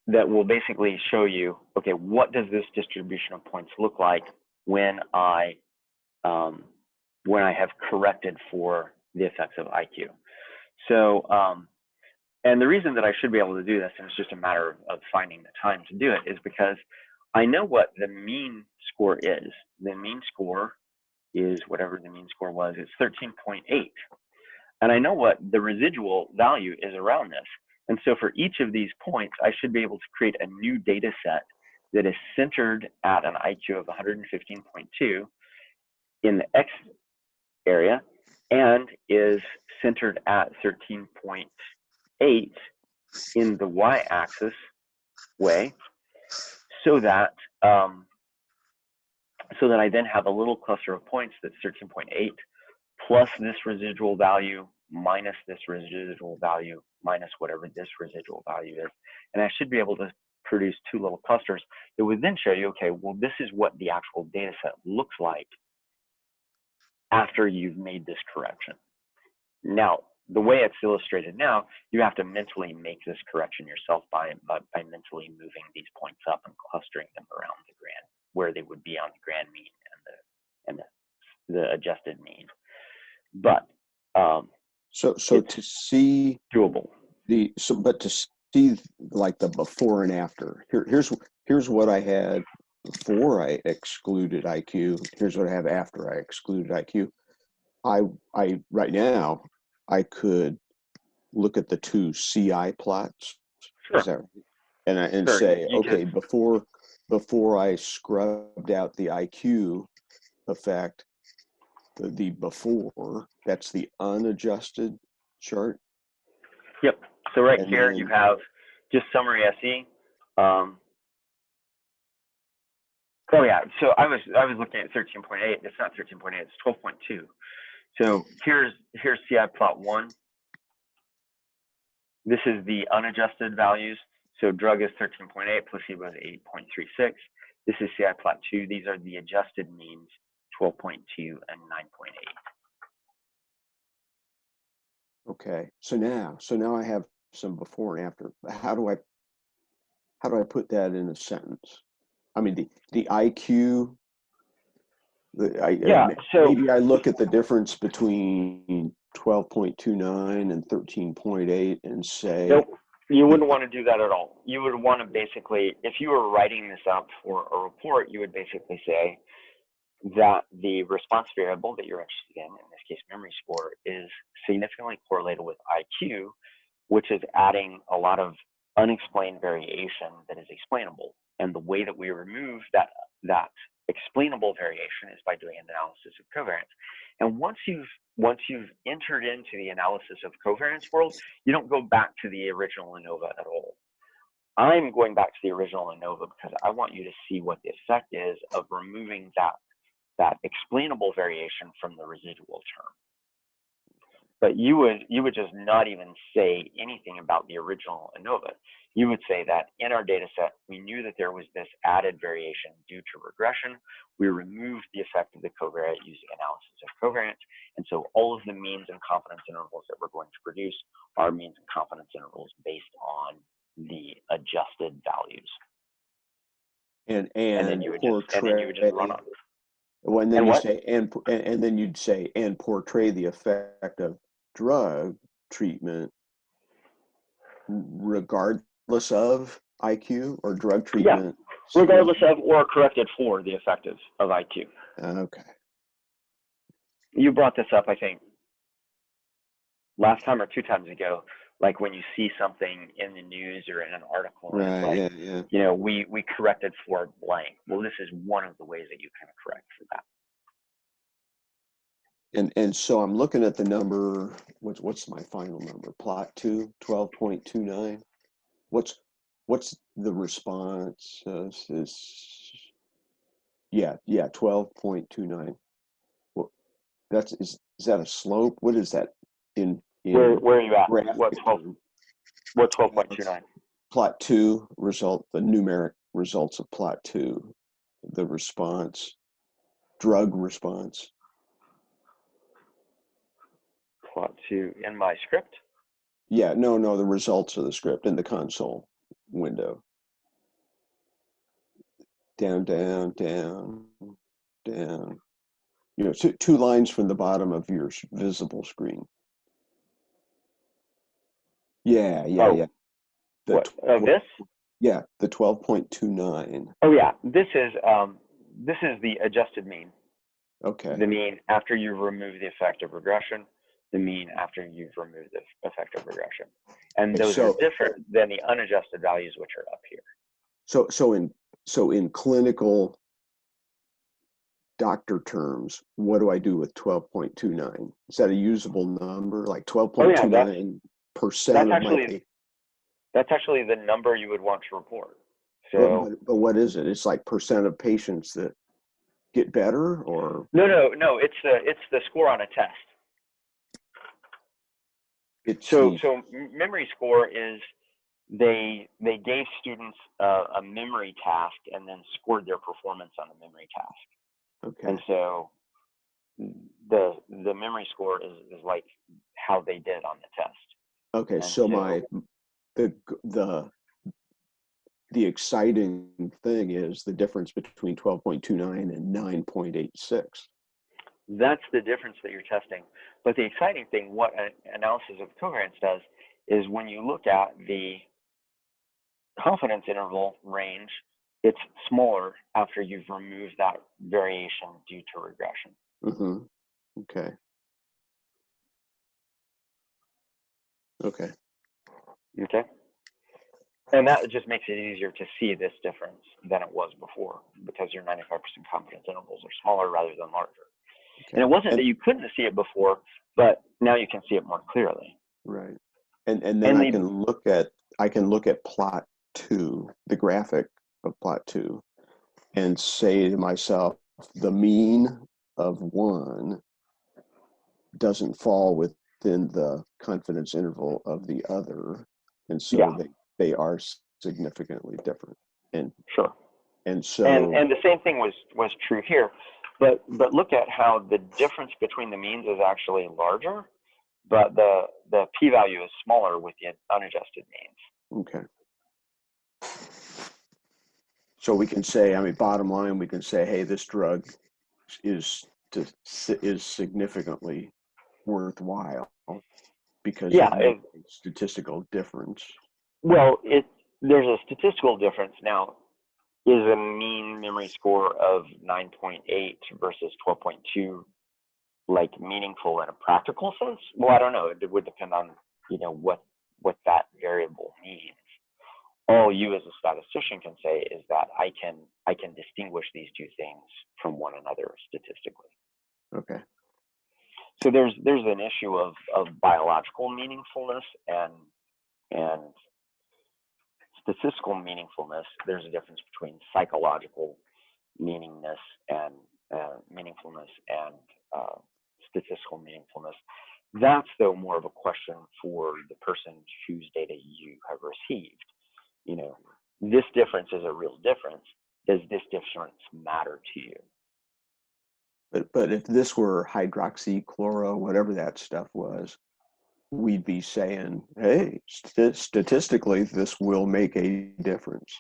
Speaker 1: that will basically show you, okay, what does this distribution of points look like when I have corrected for the effects of IQ. So, and the reason that I should be able to do this, and it's just a matter of finding the time to do it, is because I know what the mean score is. The mean score is whatever the mean score was. It's 13.8. And I know what the residual value is around this. And so for each of these points, I should be able to create a new data set that is centered at an IQ of 115.2 in the X area and is centered at 13.8 in the Y-axis way, so that I then have a little cluster of points that's 13.8 plus this residual value minus this residual value minus whatever this residual value is. And I should be able to produce two little clusters that would then show you, okay, well, this is what the actual data set looks like after you've made this correction. Now, the way it's illustrated now, you have to mentally make this correction yourself by mentally moving these points up and clustering them around the grand, where they would be on the grand mean and the adjusted mean. But
Speaker 5: so to see
Speaker 1: doable.
Speaker 5: But to see like the before and after, here's what I had before I excluded IQ. Here's what I have after I excluded IQ. I right now I could look at the two CI plots.
Speaker 1: Sure.
Speaker 5: Is that right? And
Speaker 1: Sure.
Speaker 5: say,
Speaker 1: You
Speaker 5: okay,
Speaker 1: could.
Speaker 5: before I scrubbed out the IQ effect, the before, that's the unadjusted chart.
Speaker 1: Yep. So right
Speaker 5: And
Speaker 1: here
Speaker 5: then-
Speaker 1: you have just summary SE. Oh yeah. So I was looking at 13.8. It's not 13.8. It's 12.2. So here's CI plot 1. This is the unadjusted values. So drug is 13.8, placebo is 8.36. This is CI plot 2. These are the adjusted means, 12.2 and 9.8.
Speaker 5: Okay, so now I have some before and after. How do I put that in a sentence? I mean, the IQ.
Speaker 1: So
Speaker 5: maybe I look at the difference between 12.29 and 13.8 and say,
Speaker 1: nope, you wouldn't want to do that at all. You would want to basically, if you were writing this up for a report, you would basically say that the response variable that you're interested in this case memory score, is significantly correlated with IQ, which is adding a lot of unexplained variation that is explainable. And the way that we remove that explainable variation is by doing an analysis of covariance. And once you've entered into the analysis of covariance world, you don't go back to the original ANOVA at all. I'm going back to the original ANOVA because I want you to see what the effect is of removing that explainable variation from the residual term. but you would just not even say anything about the original ANOVA. You would say that in our data set, we knew that there was this added variation due to regression. We removed the effect of the covariate using analysis of covariance. And so all of the means and confidence intervals that we're going to produce are means and confidence intervals based on the adjusted values.
Speaker 5: And
Speaker 1: then you would just run on.
Speaker 5: When then
Speaker 1: And
Speaker 5: you
Speaker 1: what?
Speaker 5: say and then you'd say and portray the effect of drug treatment regardless of IQ, or drug treatment
Speaker 1: Regardless of or corrected for the effect of IQ.
Speaker 5: Okay.
Speaker 1: You brought this up, I think, last time or 2 times ago, like when you see something in the news or in an article, and it's
Speaker 5: Right.
Speaker 1: like,
Speaker 5: Yeah.
Speaker 1: you know, we corrected for blank. Well, this is one of the ways that you kind of correct for that.
Speaker 5: And so I'm looking at the number. What's my final number? Plot 2, 12.29. What's the response? Yeah, 12.29. Well, is that a slope? What is that in
Speaker 1: Where are you at?
Speaker 5: graphic
Speaker 1: What
Speaker 5: term?
Speaker 1: 12.29?
Speaker 5: Plot 2 result, the numeric results of plot 2, the response, drug response.
Speaker 1: Plot 2 in my script.
Speaker 5: Yeah, no, the results of the script in the console window. Down. You know, two lines from the bottom of your visible screen. Yeah.
Speaker 1: This?
Speaker 5: Yeah, the 12.29.
Speaker 1: Oh yeah, this is the adjusted mean.
Speaker 5: Okay.
Speaker 1: The mean after you've removed the effect of regression, the mean after you've removed the effect of regression. And those are different than the unadjusted values, which are up here.
Speaker 5: So in clinical doctor terms, what do I do with 12.29? Is that a usable number? Like 12.29% of my.
Speaker 1: That's actually the number you would want to report. So,
Speaker 5: but what is it? It's like percent of patients that get better, or
Speaker 1: no. It's the score on a test. So memory score is they gave students a memory task and then scored their performance on the memory task.
Speaker 5: Okay.
Speaker 1: And so the memory score is like how they did on the test.
Speaker 5: Okay. And so the exciting thing is the difference between 12.29 and 9.86.
Speaker 1: That's the difference that you're testing. But the exciting thing, what an analysis of covariance does, is when you look at the confidence interval range, it's smaller after you've removed that variation due to regression.
Speaker 5: Mm-hmm. Okay.
Speaker 1: And that just makes it easier to see this difference than it was before, because your 95% confidence intervals are smaller rather than larger. Okay. And it wasn't that you couldn't see it before, but now you can see it more clearly.
Speaker 5: Right. And then I can look at plot 2, the graphic of plot 2, and say to myself, the mean of 1 doesn't fall within the confidence interval of the other, and so they are significantly different. And
Speaker 1: sure.
Speaker 5: And so
Speaker 1: and the same thing was true here, but look at how the difference between the means is actually larger, but the p-value is smaller with the unadjusted means.
Speaker 5: Okay. So we can say, I mean, bottom line, we can say, hey, this drug is significantly worthwhile because of the statistical difference.
Speaker 1: Well, there's a statistical difference. Now, is a mean memory score of 9.8 versus 12.2 like meaningful in a practical sense? Well, I don't know. It would depend on, you know, what that variable means. All you as a statistician can say is that I can distinguish these two things from one another statistically.
Speaker 5: Okay.
Speaker 1: So there's an issue of biological meaningfulness and statistical meaningfulness. There's a difference between psychological meaningfulness and statistical meaningfulness. That's though more of a question for the person whose data you have received. You know, this difference is a real difference. Does this difference matter to you?
Speaker 5: But if this were hydroxychloro, whatever that stuff was, we'd be saying, hey, statistically, this will make a difference.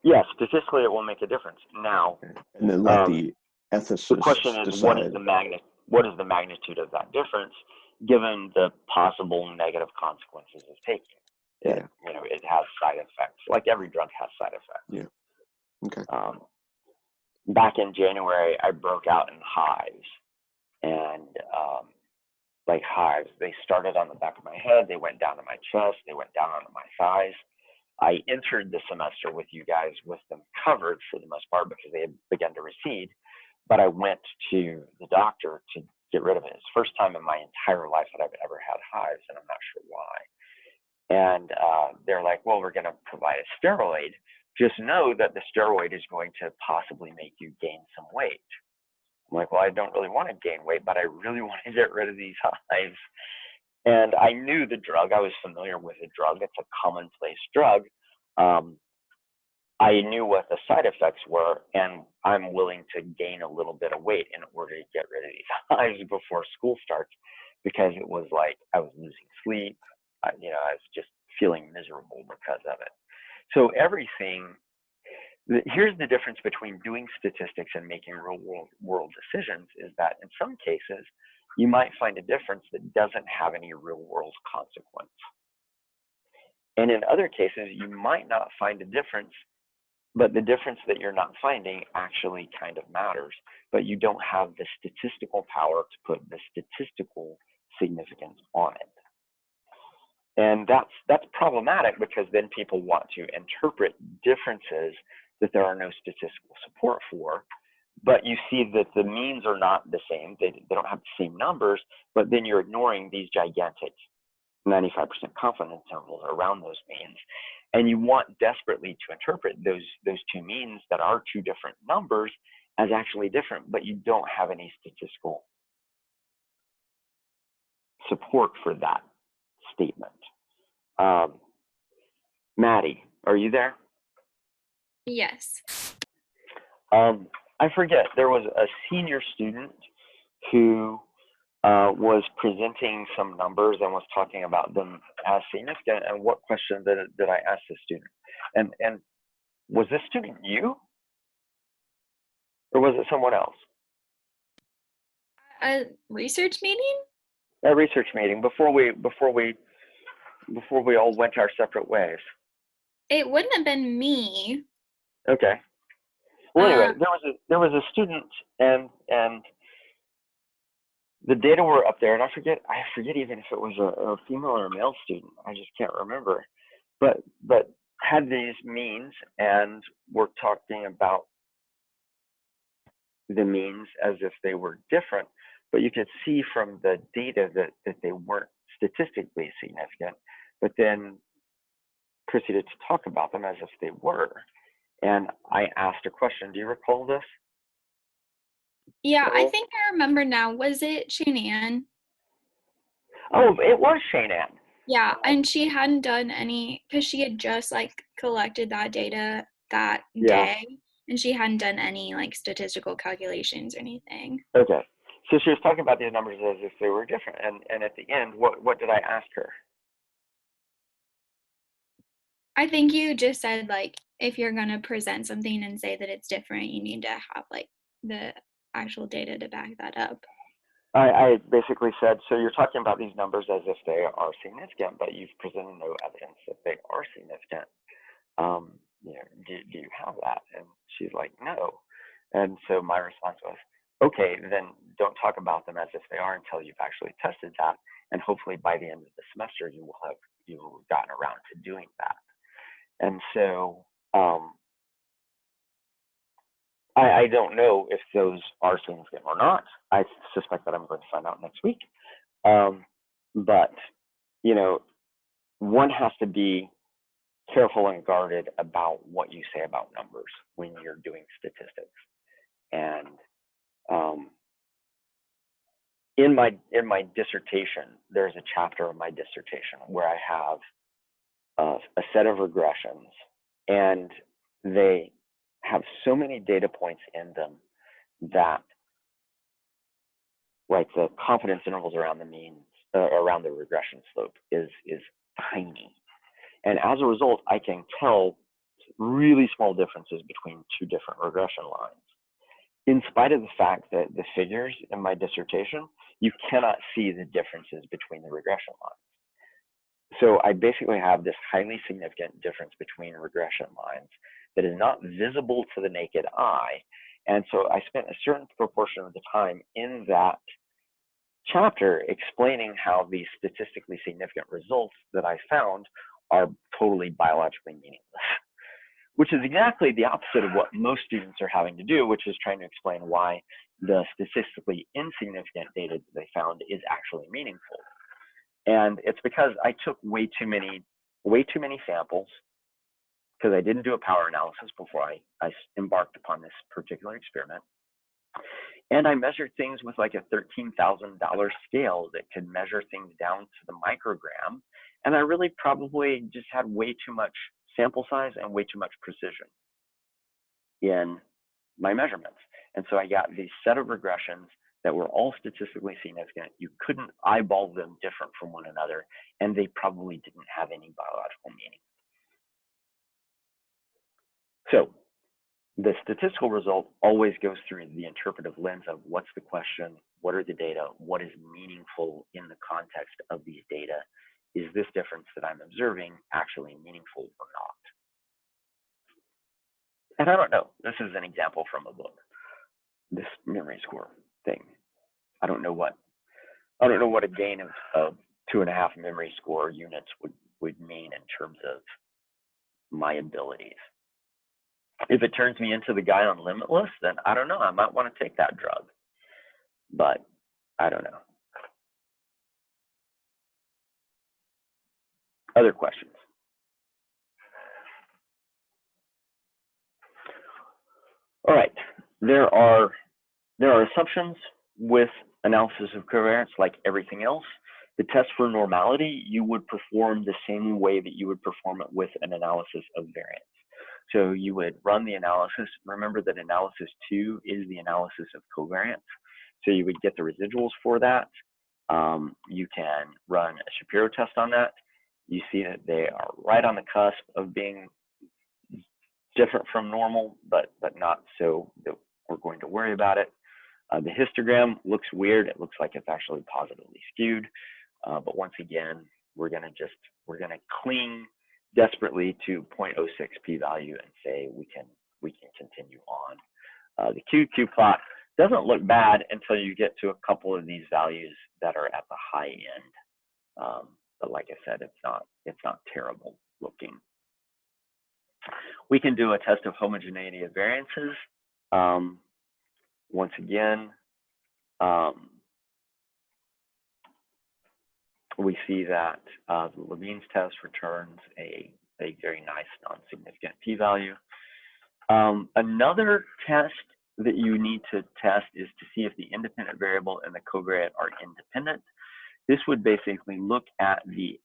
Speaker 1: Yes, statistically, it will make a difference. Now,
Speaker 5: And then let the ethicists
Speaker 1: the question is,
Speaker 5: decide.
Speaker 1: what is the magnitude of that difference, given the possible negative consequences of taking it?
Speaker 5: Yeah.
Speaker 1: You know, it has side effects. Like every drug has side effects.
Speaker 5: Yeah. Okay.
Speaker 1: Back in January, I broke out in hives, and like hives, they started on the back of my head, they went down to my chest, they went down onto my thighs. I entered the semester with you guys with them covered for the most part because they had begun to recede, but I went to the doctor to get rid of it. It's the first time in my entire life that I've ever had hives, and I'm not sure why. And they're like, well, we're going to provide a steroid. Just know that the steroid is going to possibly make you gain some weight. I'm like, well, I don't really want to gain weight, but I really want to get rid of these hives. And I knew the drug. I was familiar with the drug. It's a commonplace drug. I knew what the side effects were, and I'm willing to gain a little bit of weight in order to get rid of these hives before school starts, because it was like I was losing sleep. I was just feeling miserable because of it. So everything, here's the difference between doing statistics and making real world decisions, is that in some cases, you might find a difference that doesn't have any real world consequence. And in other cases, you might not find a difference, but the difference that you're not finding actually kind of matters, but you don't have the statistical power to put the statistical significance on it. And that's problematic, because then people want to interpret differences that there are no statistical support for, but you see that the means are not the same. They don't have the same numbers, but then you're ignoring these gigantic 95% confidence intervals around those means. And you want desperately to interpret those two means that are two different numbers as actually different, but you don't have any statistical support for that statement. Maddie, are you there?
Speaker 6: Yes.
Speaker 1: I forget, there was a senior student who was presenting some numbers and was talking about them as significant. And what question did I ask the student? And was this student you? Or was it someone else?
Speaker 6: A research meeting?
Speaker 1: A research meeting before we all went our separate ways.
Speaker 6: It wouldn't have been me.
Speaker 1: Okay. Well, anyway, there was a student, and the data were up there, and I forget even if it was a female or a male student. I just can't remember. But had these means, and we're talking about the means as if they were different, but you could see from the data that they weren't statistically significant, but then proceeded to talk about them as if they were. And I asked a question. Do you recall this?
Speaker 6: Yeah, I think I remember now. Was it Shanann?
Speaker 1: Oh, it was Shanann.
Speaker 6: Yeah, and she hadn't done any, because she had just like collected that data that day, and she hadn't done any like statistical calculations or anything.
Speaker 1: Okay, so she was talking about these numbers as if they were different, and at the end, what did I ask her?
Speaker 6: I think you just said, like, if you're going to present something and say that it's different, you need to have like the actual data to back that up.
Speaker 1: I basically said, so you're talking about these numbers as if they are significant, but you've presented no evidence that they are significant. Do you have that? And she's like, no. And so my response was, okay, then don't talk about them as if they are until you've actually tested that. And hopefully by the end of the semester, you will have gotten around to doing that. And so I don't know if those are significant or not. I suspect that I'm going to find out next week. But, one has to be careful and guarded about what you say about numbers when you're doing statistics. And in my dissertation, there's a chapter of my dissertation where I have a set of regressions, and they have so many data points in them that, like, the confidence intervals around the means, around the regression slope is tiny, and as a result, I can tell really small differences between two different regression lines. In spite of the fact that the figures in my dissertation, you cannot see the differences between the regression lines. So I basically have this highly significant difference between regression lines that is not visible to the naked eye. And so I spent a certain proportion of the time in that chapter explaining how these statistically significant results that I found are totally biologically meaningless, which is exactly the opposite of what most students are having to do, which is trying to explain why the statistically insignificant data that they found is actually meaningful. And it's because I took way too many samples, because I didn't do a power analysis before I embarked upon this particular experiment. And I measured things with like a $13,000 scale that could measure things down to the microgram. And I really probably just had way too much sample size and way too much precision in my measurements. And so I got these set of regressions that were all statistically significant. You couldn't eyeball them different from one another, and they probably didn't have any biological meaning. So the statistical result always goes through the interpretive lens of what's the question, what are the data, what is meaningful in the context of these data? Is this difference that I'm observing actually meaningful or not? And I don't know, this is an example from a book, this memory score thing. I don't know what a gain of 2.5 memory score units would mean in terms of my abilities. If it turns me into the guy on Limitless, then I don't know, I might want to take that drug, but I don't know. Other questions? All right, there are assumptions with analysis of covariance like everything else. The test for normality, you would perform the same way that you would perform it with an analysis of variance. So you would run the analysis. Remember that analysis 2 is the analysis of covariance. So you would get the residuals for that. You can run a Shapiro test on that. You see that they are right on the cusp of being different from normal, but not so that we're going to worry about it. The histogram looks weird. It looks like it's actually positively skewed. But once again, we're gonna cling desperately to 0.06 p-value and say we can continue on. The QQ plot doesn't look bad until you get to a couple of these values that are at the high end. But like I said, it's not terrible looking. We can do a test of homogeneity of variances. Once again, we see that the Levine's test returns a very nice non-significant p-value. Another test that you need to test is to see if the independent variable and the covariate are independent. This would basically look at the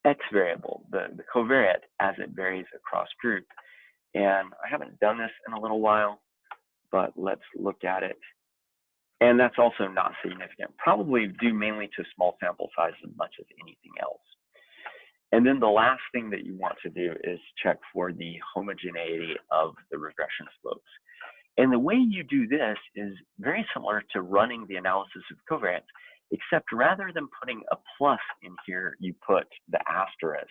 Speaker 1: X variable, the covariate, as it varies across group. And I haven't done this in a little while, but let's look at it. And that's also not significant, probably due mainly to small sample size as much as anything else. And then the last thing that you want to do is check for the homogeneity of the regression slopes. And the way you do this is very similar to running the analysis of covariance, except rather than putting a plus in here, you put the asterisk.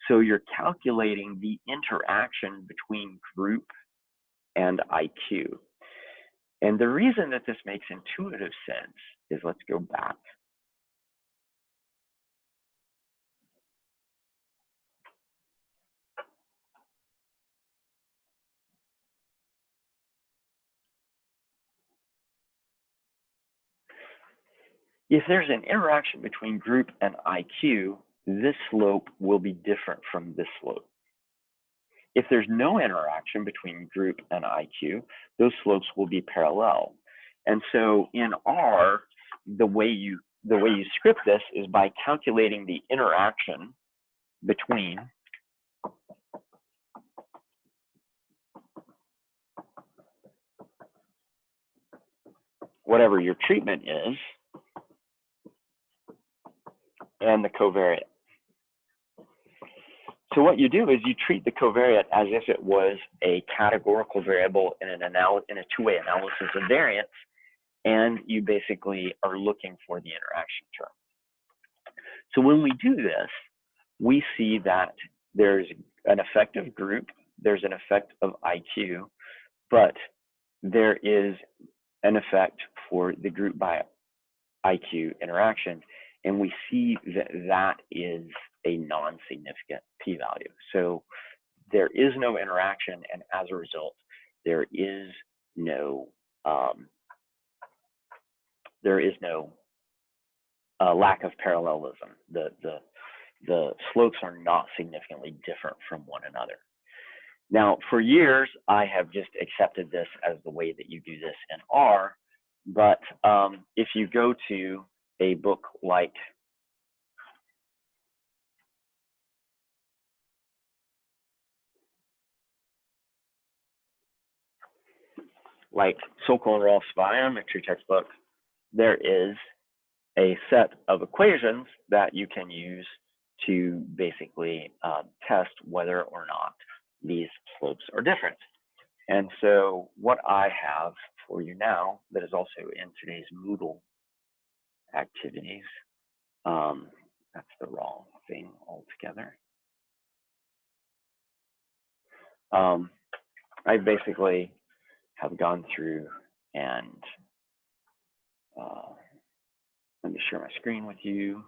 Speaker 1: So you're calculating the interaction between group and IQ. And the reason that this makes intuitive sense is, let's go back. If there's an interaction between group and IQ, this slope will be different from this slope. If there's no interaction between group and IQ, those slopes will be parallel. And so in R, the way you script this is by calculating the interaction between whatever your treatment is and the covariate. So what you do is you treat the covariate as if it was a categorical variable in a two-way analysis of variance, and you basically are looking for the interaction term. So when we do this, we see that there's an effect of group, there's an effect of IQ, but there is an effect for the group by IQ interaction, and we see that that is a non-significant p-value. So there is no interaction, and as a result, there is no lack of parallelism. The slopes are not significantly different from one another. Now, for years, I have just accepted this as the way that you do this in R, but if you go to a book like Sokol and Rolf's biometry textbook, there is a set of equations that you can use to basically test whether or not these slopes are different. And so what I have for you now that is also in today's Moodle activities, that's the wrong thing altogether. I basically have gone through and let me share my screen with you.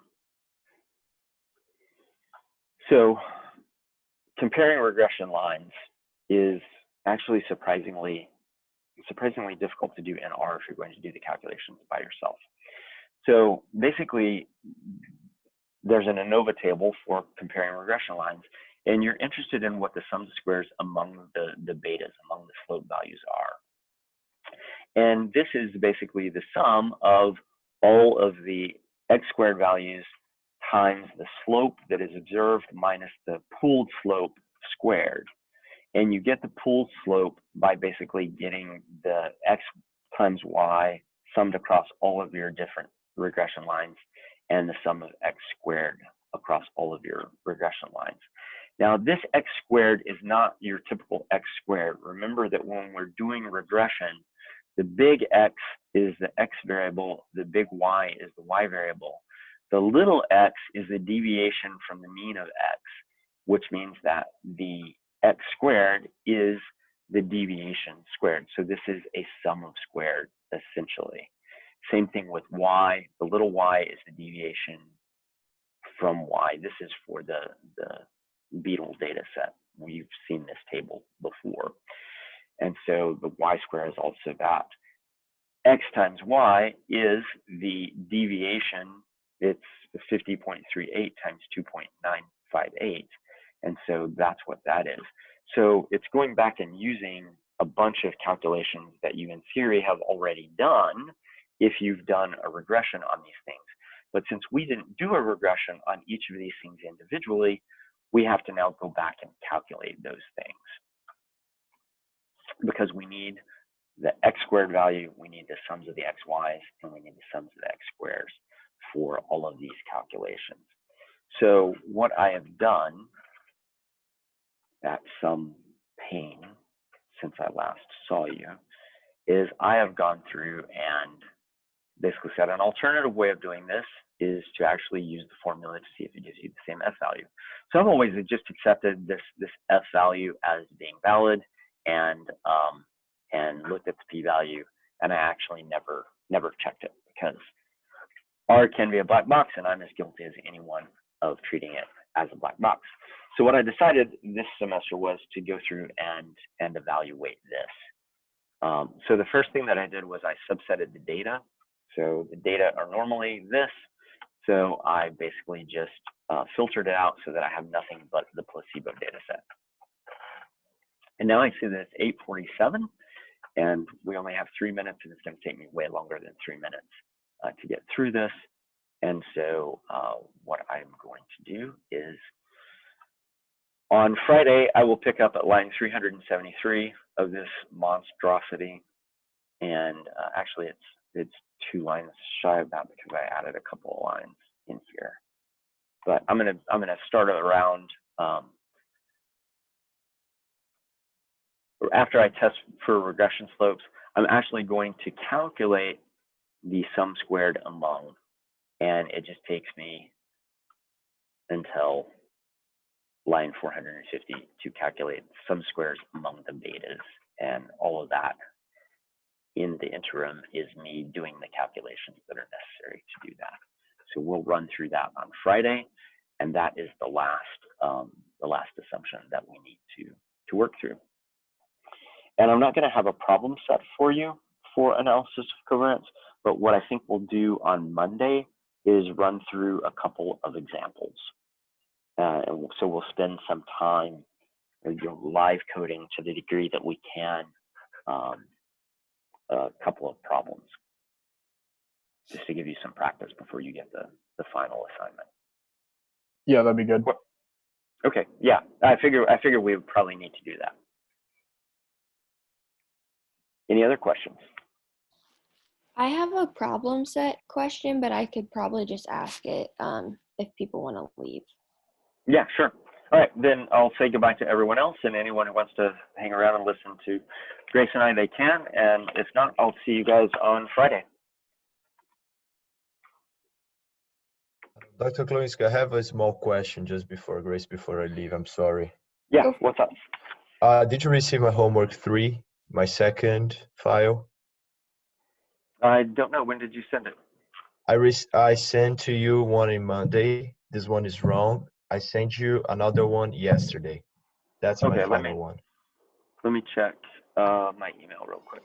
Speaker 1: So comparing regression lines is actually surprisingly difficult to do in R if you're going to do the calculations by yourself. So basically, there's an ANOVA table for comparing regression lines, and you're interested in what the sum of squares among the betas, among the slope values are. And this is basically the sum of all of the x squared values times the slope that is observed minus the pooled slope squared. And you get the pooled slope by basically getting the x times y summed across all of your different regression lines and the sum of x squared across all of your regression lines. Now, this x squared is not your typical x squared. Remember that when we're doing regression, the big X is the X variable, the big Y is the Y variable. The little x is the deviation from the mean of X, which means that the X squared is the deviation squared. So this is a sum of squared, essentially. Same thing with Y. The little y is the deviation from Y. This is for the Beetle data set. We've seen this table before. And so the y squared is also that. X times y is the deviation. It's 50.38 times 2.958. And so that's what that is. So it's going back and using a bunch of calculations that you in theory have already done if you've done a regression on these things. But since we didn't do a regression on each of these things individually, we have to now go back and calculate those things. Because we need the x squared value, we need the sums of the xy's, and we need the sums of the x squares for all of these calculations. So what I have done at some pain since I last saw you is I have gone through and basically said an alternative way of doing this is to actually use the formula to see if it gives you the same f value. So I've always just accepted this f value as being valid and looked at the p-value, and I actually never checked it because R can be a black box, and I'm as guilty as anyone of treating it as a black box. So what I decided this semester was to go through and evaluate this. So the first thing that I did was I subsetted the data. So the data are normally this. So I basically just filtered it out so that I have nothing but the placebo data set. And now I see that it's 8:47, and we only have 3 minutes, and it's going to take me way longer than 3 minutes to get through this. And so what I'm going to do is on Friday, I will pick up at line 373 of this monstrosity. And actually, it's 2 lines shy of that because I added a couple of lines in here. But I'm gonna start around after I test for regression slopes. I'm actually going to calculate the sum squared among, and it just takes me until line 450 to calculate sum squares among the betas, and all of that in the interim is me doing the calculations that are necessary to do that. So we'll run through that on Friday, and that is the last assumption that we need to work through. And I'm not going to have a problem set for you for analysis of covariance, but what I think we'll do on Monday is run through a couple of examples. And so we'll spend some time live coding to the degree that we can a couple of problems, just to give you some practice before you get the final assignment.
Speaker 7: Yeah, that'd be good.
Speaker 1: Okay, yeah, I figure we would probably need to do that. Any other questions?
Speaker 6: I have a problem set question, but I could probably just ask it if people want to leave.
Speaker 1: Yeah, sure. All right, then I'll say goodbye to everyone else, and anyone who wants to hang around and listen to Grace and I, they can. And if not, I'll see you guys on Friday.
Speaker 3: Dr. Klowinski, I have a small question just before Grace, before I leave. I'm sorry.
Speaker 1: Yeah, what's up?
Speaker 3: Did you receive my homework 3, my second file?
Speaker 1: I don't know. When did you send it?
Speaker 3: I sent to you one on Monday. This one is wrong. I sent you another one yesterday. That's my
Speaker 1: Okay,
Speaker 3: final one.
Speaker 1: Let me check my email real quick.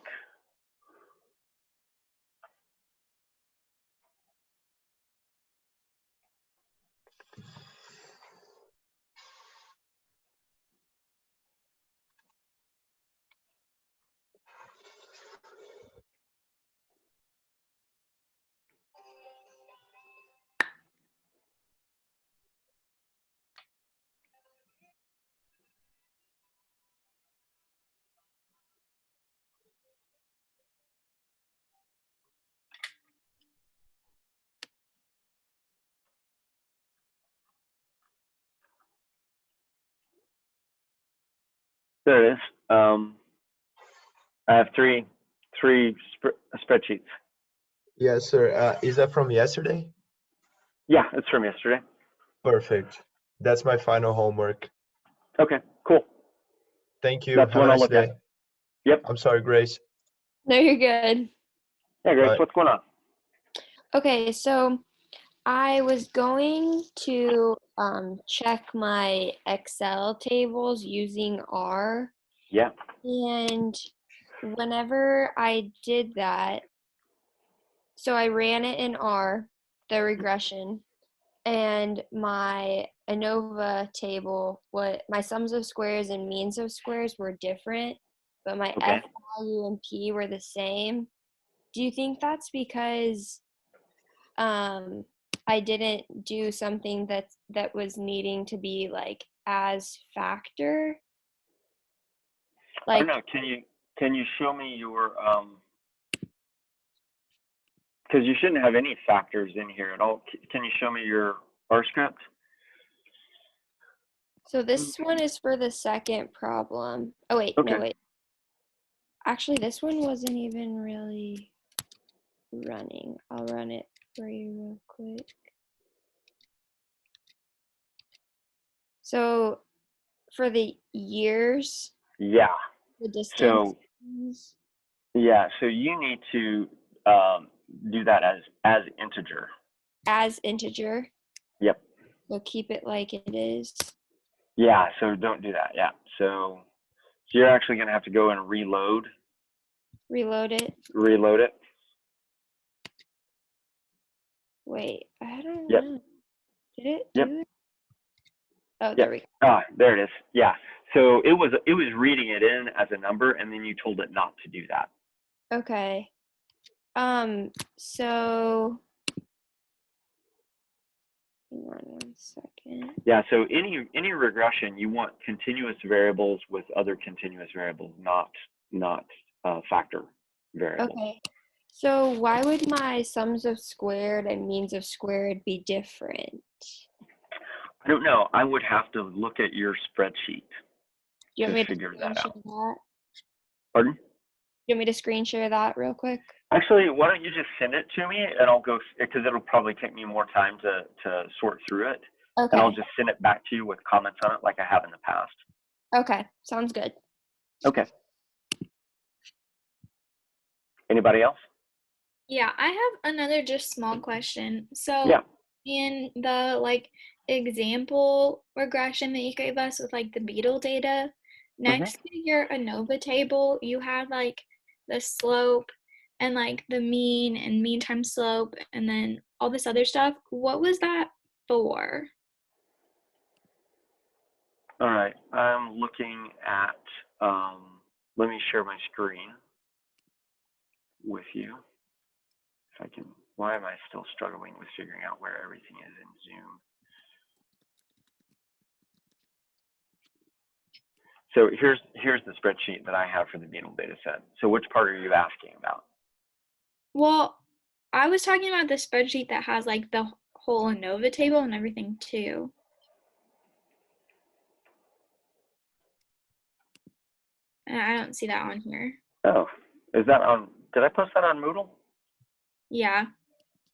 Speaker 1: There it is. I have three spreadsheets.
Speaker 3: Yes, sir. Is that from yesterday?
Speaker 1: Yeah, it's from yesterday.
Speaker 3: Perfect. That's my final homework.
Speaker 1: Okay, cool.
Speaker 3: Thank you.
Speaker 1: That's
Speaker 3: Have
Speaker 1: what
Speaker 3: a
Speaker 1: I'll
Speaker 3: nice
Speaker 1: look
Speaker 3: day.
Speaker 1: at. Yep.
Speaker 3: I'm sorry, Grace.
Speaker 6: No, you're good.
Speaker 1: Yeah, Grace,
Speaker 3: Bye.
Speaker 1: what's going on?
Speaker 6: Okay, so I was going to check my Excel tables using R.
Speaker 1: Yeah.
Speaker 6: And whenever I did that, so I ran it in R, the regression, and my ANOVA table, my sums of squares and means of squares were different, but my
Speaker 1: Okay.
Speaker 6: F value and P were the same. Do you think that's because I didn't do something that was needing to be like as factor?
Speaker 1: I don't
Speaker 6: Like,
Speaker 1: know. Can you show me your because you shouldn't have any factors in here at all. Can you show me your R script?
Speaker 6: so this one is for the second problem. Oh wait,
Speaker 1: Okay.
Speaker 6: no wait. Actually, this one wasn't even really running. I'll run it for you real quick. So for the years,
Speaker 1: Yeah.
Speaker 6: the distance.
Speaker 1: So yeah, so you need to do that as integer.
Speaker 6: As integer.
Speaker 1: Yep.
Speaker 6: So keep it like it is.
Speaker 1: Yeah, so don't do that. Yeah. So you're actually going to have to go and reload
Speaker 6: Reload it.
Speaker 1: it.
Speaker 6: Wait, I don't
Speaker 1: Yep.
Speaker 6: know. Did it
Speaker 1: Yep.
Speaker 6: do it? Oh,
Speaker 1: Yep.
Speaker 6: there we go.
Speaker 1: Ah, there it is. Yeah. So it was reading it in as a number, and then you told it not to do that.
Speaker 6: Okay. So hang on one second.
Speaker 1: Yeah, so any regression, you want continuous variables with other continuous variables, not factor variables.
Speaker 6: Okay. So why would my sums of squared and means of squared be different?
Speaker 1: I don't know. I would have to look at your spreadsheet
Speaker 6: Do you want
Speaker 1: to
Speaker 6: me to
Speaker 1: figure
Speaker 6: screen
Speaker 1: that
Speaker 6: share
Speaker 1: out.
Speaker 6: that?
Speaker 1: Pardon?
Speaker 6: You want me to screen share that real quick?
Speaker 1: Actually, why don't you just send it to me and I'll go, because it'll probably take me more time to sort through it.
Speaker 6: Okay.
Speaker 1: And I'll just send it back to you with comments on it like I have in the past.
Speaker 6: Okay. Sounds good.
Speaker 1: Okay. Anybody else?
Speaker 8: Yeah, I have another just small question. So
Speaker 1: Yeah.
Speaker 8: in the like example regression that you gave us with like the beetle data, next to your ANOVA table, you had like the slope and like the mean and mean times slope and then all this other stuff. What was that for?
Speaker 1: All right. I'm looking at, let me share my screen with you. If I can, why am I still struggling with figuring out where everything is in Zoom? So here's the spreadsheet that I have for the beetle data set. So which part are you asking about?
Speaker 8: Well, I was talking about the spreadsheet that has like the whole ANOVA table and everything too. And I don't see that on here.
Speaker 1: Oh, is that on, did I post that on Moodle?
Speaker 8: Yeah.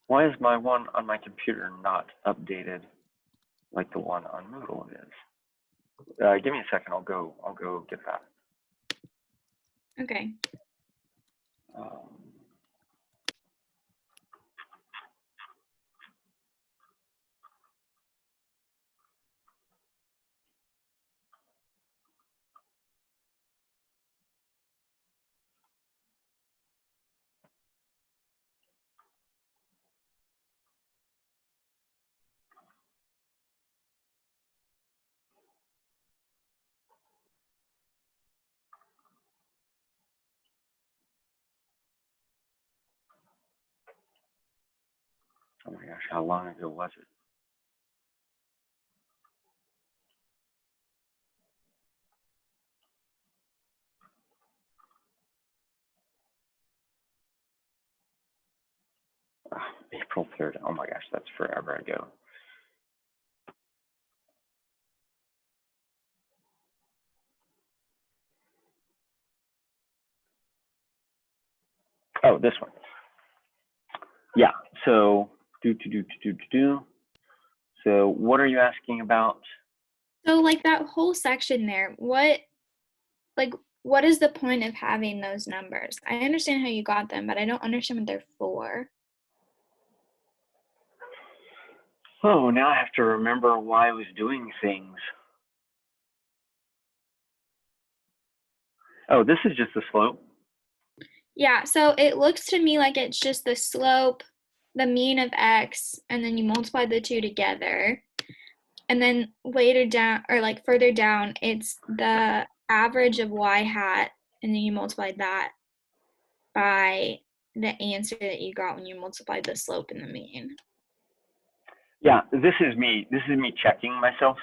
Speaker 1: Why is my one on my computer not updated like the one on Moodle is? Give me a second, I'll go get that.
Speaker 8: Okay.
Speaker 1: Oh my gosh, how long ago was it? April 3rd. Oh my gosh, that's forever ago. Oh, this one. Yeah. So So what are you asking about?
Speaker 8: So like that whole section there, what is the point of having those numbers? I understand how you got them, but I don't understand what they're for.
Speaker 1: Oh, now I have to remember why I was doing things. Oh, this is just the slope.
Speaker 8: Yeah, so it looks to me like it's just the slope, the mean of x, and then you multiply the two together. And then later down, or like further down, it's the average of y hat, and then you multiply that by the answer that you got when you multiplied the slope and the mean.
Speaker 1: Yeah, this is me checking myself.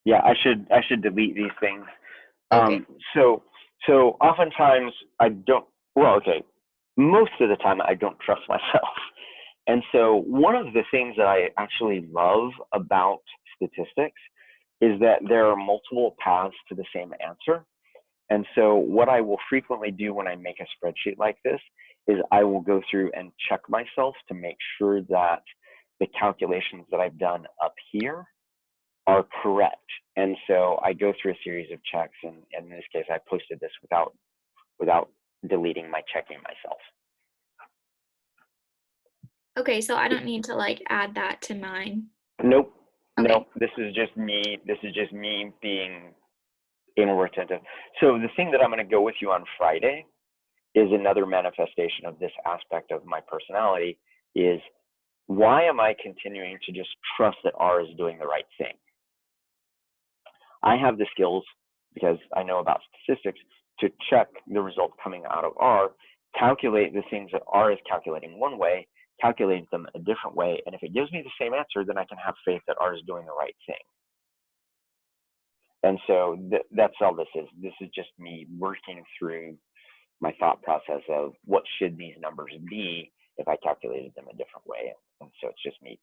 Speaker 1: Yeah, I should delete these things.
Speaker 8: Okay.
Speaker 1: So oftentimes I don't, well, okay, most of the time I don't trust myself. And so one of the things that I actually love about statistics is that there are multiple paths to the same answer. And so what I will frequently do when I make a spreadsheet like this is I will go through and check myself to make sure that the calculations that I've done up here are correct. And so I go through a series of checks, and in this case, I posted this without deleting my checking myself.
Speaker 8: Okay, so I don't need to like add that to mine.
Speaker 1: Nope.
Speaker 8: Okay.
Speaker 1: Nope. This is just me being more attentive. So the thing that I'm going to go with you on Friday is another manifestation of this aspect of my personality is, why am I continuing to just trust that R is doing the right thing? I have the skills, because I know about statistics, to check the result coming out of R calculate the things that R is calculating one way, calculate them a different way, and if it gives me the same answer, then I can have faith that R is doing the right thing. And so that's all this is. This is just me working through my thought process of what should these numbers be if I calculated them a different way. And so it's just me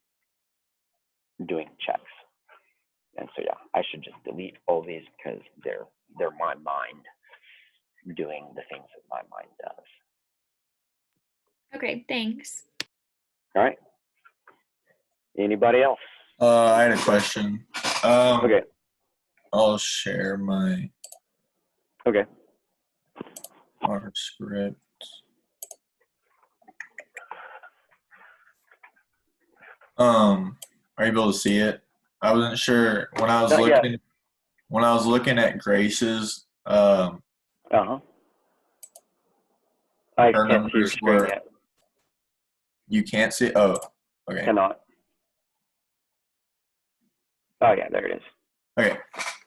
Speaker 1: doing checks. And so yeah, I should just delete all these because they're my mind doing the things that my mind does.
Speaker 8: Okay, thanks.
Speaker 1: All right. Anybody else?
Speaker 9: I had a question.
Speaker 1: Okay.
Speaker 9: I'll share my
Speaker 1: Okay.
Speaker 9: R script. Are you able to see it? I wasn't sure when I was
Speaker 1: Not yet.
Speaker 9: looking at Grace's
Speaker 1: I
Speaker 9: her
Speaker 1: can't see your
Speaker 9: numbers
Speaker 1: screen
Speaker 9: were
Speaker 1: yet.
Speaker 9: you can't see. Oh, okay.
Speaker 1: Cannot. Oh yeah, there it is.
Speaker 9: Okay.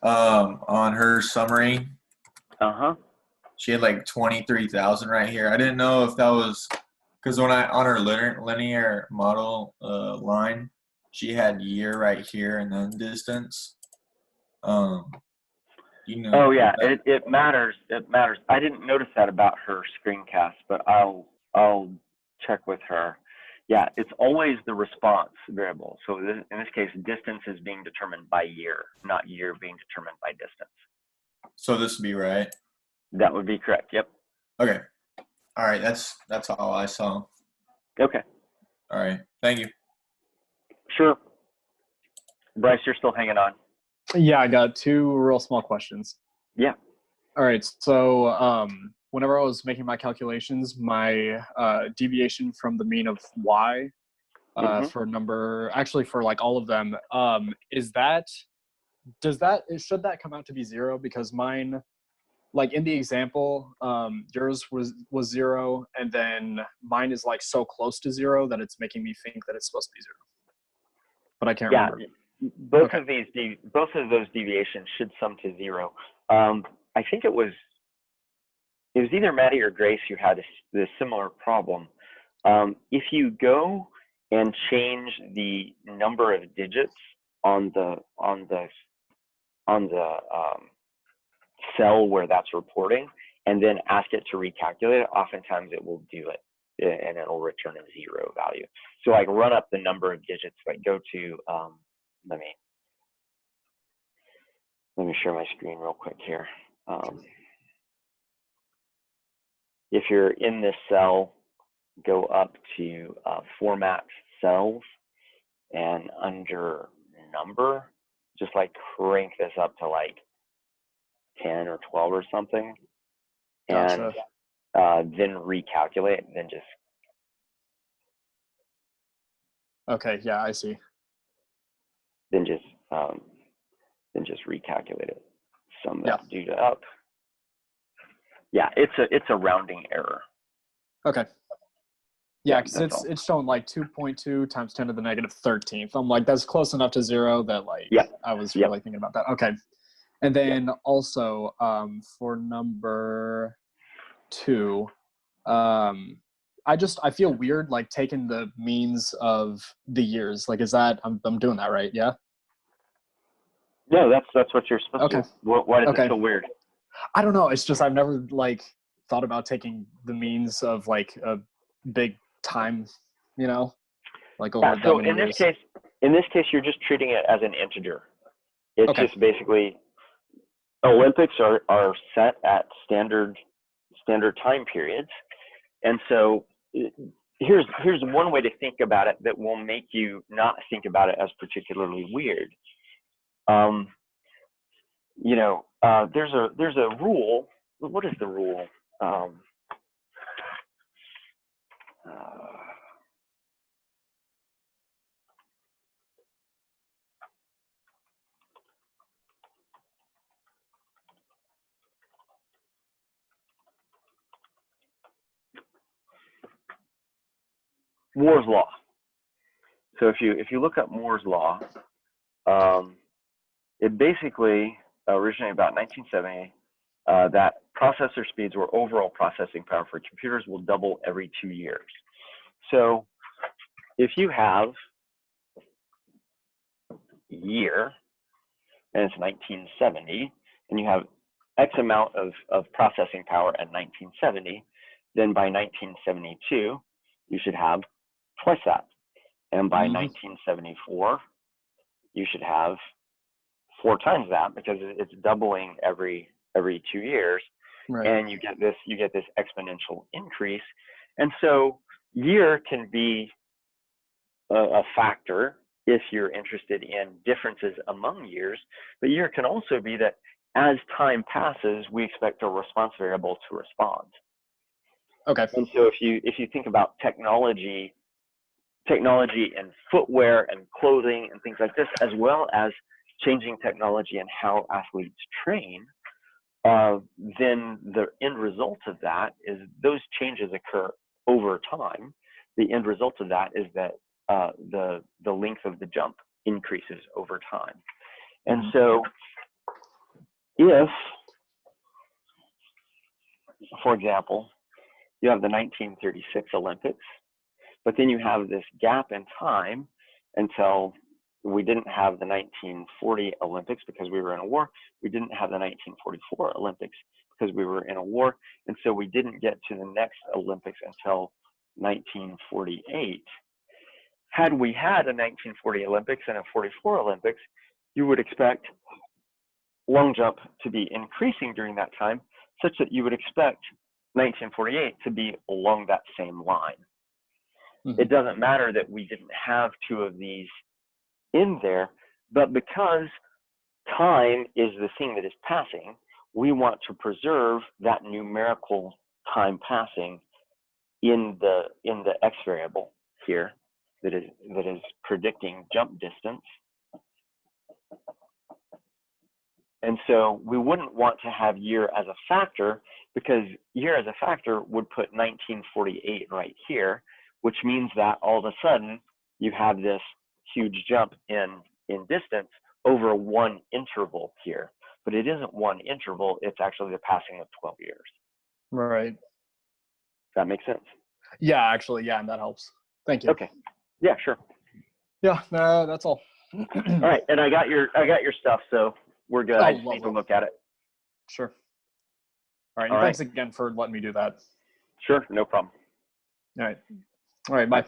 Speaker 9: On her summary, she had like 23,000 right here. I didn't know if that was because when on her linear model line, she had year right here and then distance. You know.
Speaker 1: Oh yeah, it matters. It matters. I didn't notice that about her screencast, but I'll check with her. Yeah, it's always the response variable. So in this case, distance is being determined by year, not year being determined by distance.
Speaker 9: So this would be right.
Speaker 1: That would be correct. Yep.
Speaker 9: Okay. All right. That's all I saw.
Speaker 1: Okay.
Speaker 9: All right. Thank you.
Speaker 1: Sure. Bryce, you're still hanging on.
Speaker 7: Yeah, I got two real small questions.
Speaker 1: Yeah.
Speaker 7: All right. So whenever I was making my calculations, my deviation from the mean of y for like all of them, should that come out to be 0? Because mine, like in the example, yours was 0, and then mine is like so close to 0 that it's making me think that it's supposed to be 0. But I can't remember.
Speaker 1: Both of those deviations should sum to 0. I think it was either Maddie or Grace who had this similar problem. If you go and change the number of digits on the cell where that's reporting, and then ask it to recalculate it, oftentimes it will do it, and it'll return a 0 value. So like run up the number of digits. Like go to let me share my screen real quick here. If you're in this cell, go up to format cells, and under number, just like crank this up to like 10 or 12 or something,
Speaker 7: Gotcha.
Speaker 1: and then recalculate, and then just.
Speaker 7: Okay, yeah, I see.
Speaker 1: Then just recalculate it. Sum that dude up. Yeah, it's a rounding error.
Speaker 7: Okay. Yeah, because it's showing like 2.2 times 10 to the negative 13th. I'm like, that's close enough to 0 that like I was really thinking about that. Okay. And then also for number 2, I feel weird like taking the means of the years. Like, is that I'm doing that right? Yeah.
Speaker 1: No, that's what you're supposed to do. Why does it feel weird?
Speaker 7: I don't know. It's just I've never like thought about taking the means of like a big time, like over
Speaker 1: so in this case, you're just treating it as an integer. It's just basically Olympics are set at standard time periods, and so here's one way to think about it that will make you not think about it as particularly weird. There's a rule. What is the rule? Moore's law. So if you look up Moore's law, it basically originated about 1970, that processor speeds or overall processing power for computers will double every 2 years. So if you have year, and it's 1970, and you have X amount of processing power at 1970, then by 1972, you should have twice that. And by 1974, you should have 4 times that, because it's doubling every 2 years.
Speaker 7: Right.
Speaker 1: And you get this exponential increase. And so year can be a factor if you're interested in differences among years, but year can also be that as time passes, we expect a response variable to respond.
Speaker 7: Okay.
Speaker 1: And so if you think about technology in footwear and clothing and things like this, as well as changing technology and how athletes train, then the end result of that is those changes occur over time. The end result of that is that the length of the jump increases over time. And so if, for example, you have the 1936 Olympics, but then you have this gap in time until we didn't have the 1940 Olympics because we were in a war. We didn't have the 1944 Olympics because we were in a war. And so we didn't get to the next Olympics until 1948. Had we had a 1940 Olympics and a 44 Olympics, you would expect long jump to be increasing during that time, such that you would expect 1948 to be along that same line. It doesn't matter that we didn't have 2 of these in there, but because time is the thing that is passing, we want to preserve that numerical time passing in the X variable here that is predicting jump distance. And so we wouldn't want to have year as a factor, because year as a factor would put 1948 right here, which means that all of a sudden you have this huge jump in distance over one interval here. But it isn't one interval, it's actually the passing of 12 years.
Speaker 7: Right.
Speaker 1: Does that make sense?
Speaker 7: Yeah, actually, yeah, and that helps. Thank you.
Speaker 1: Okay. Yeah, sure.
Speaker 7: Yeah, that's all.
Speaker 1: All right, and I got your stuff, so we're good. I just need to look at it.
Speaker 7: Sure. All right, and thanks again for letting me do that.
Speaker 1: Sure, no problem.
Speaker 7: All right. All right, bye.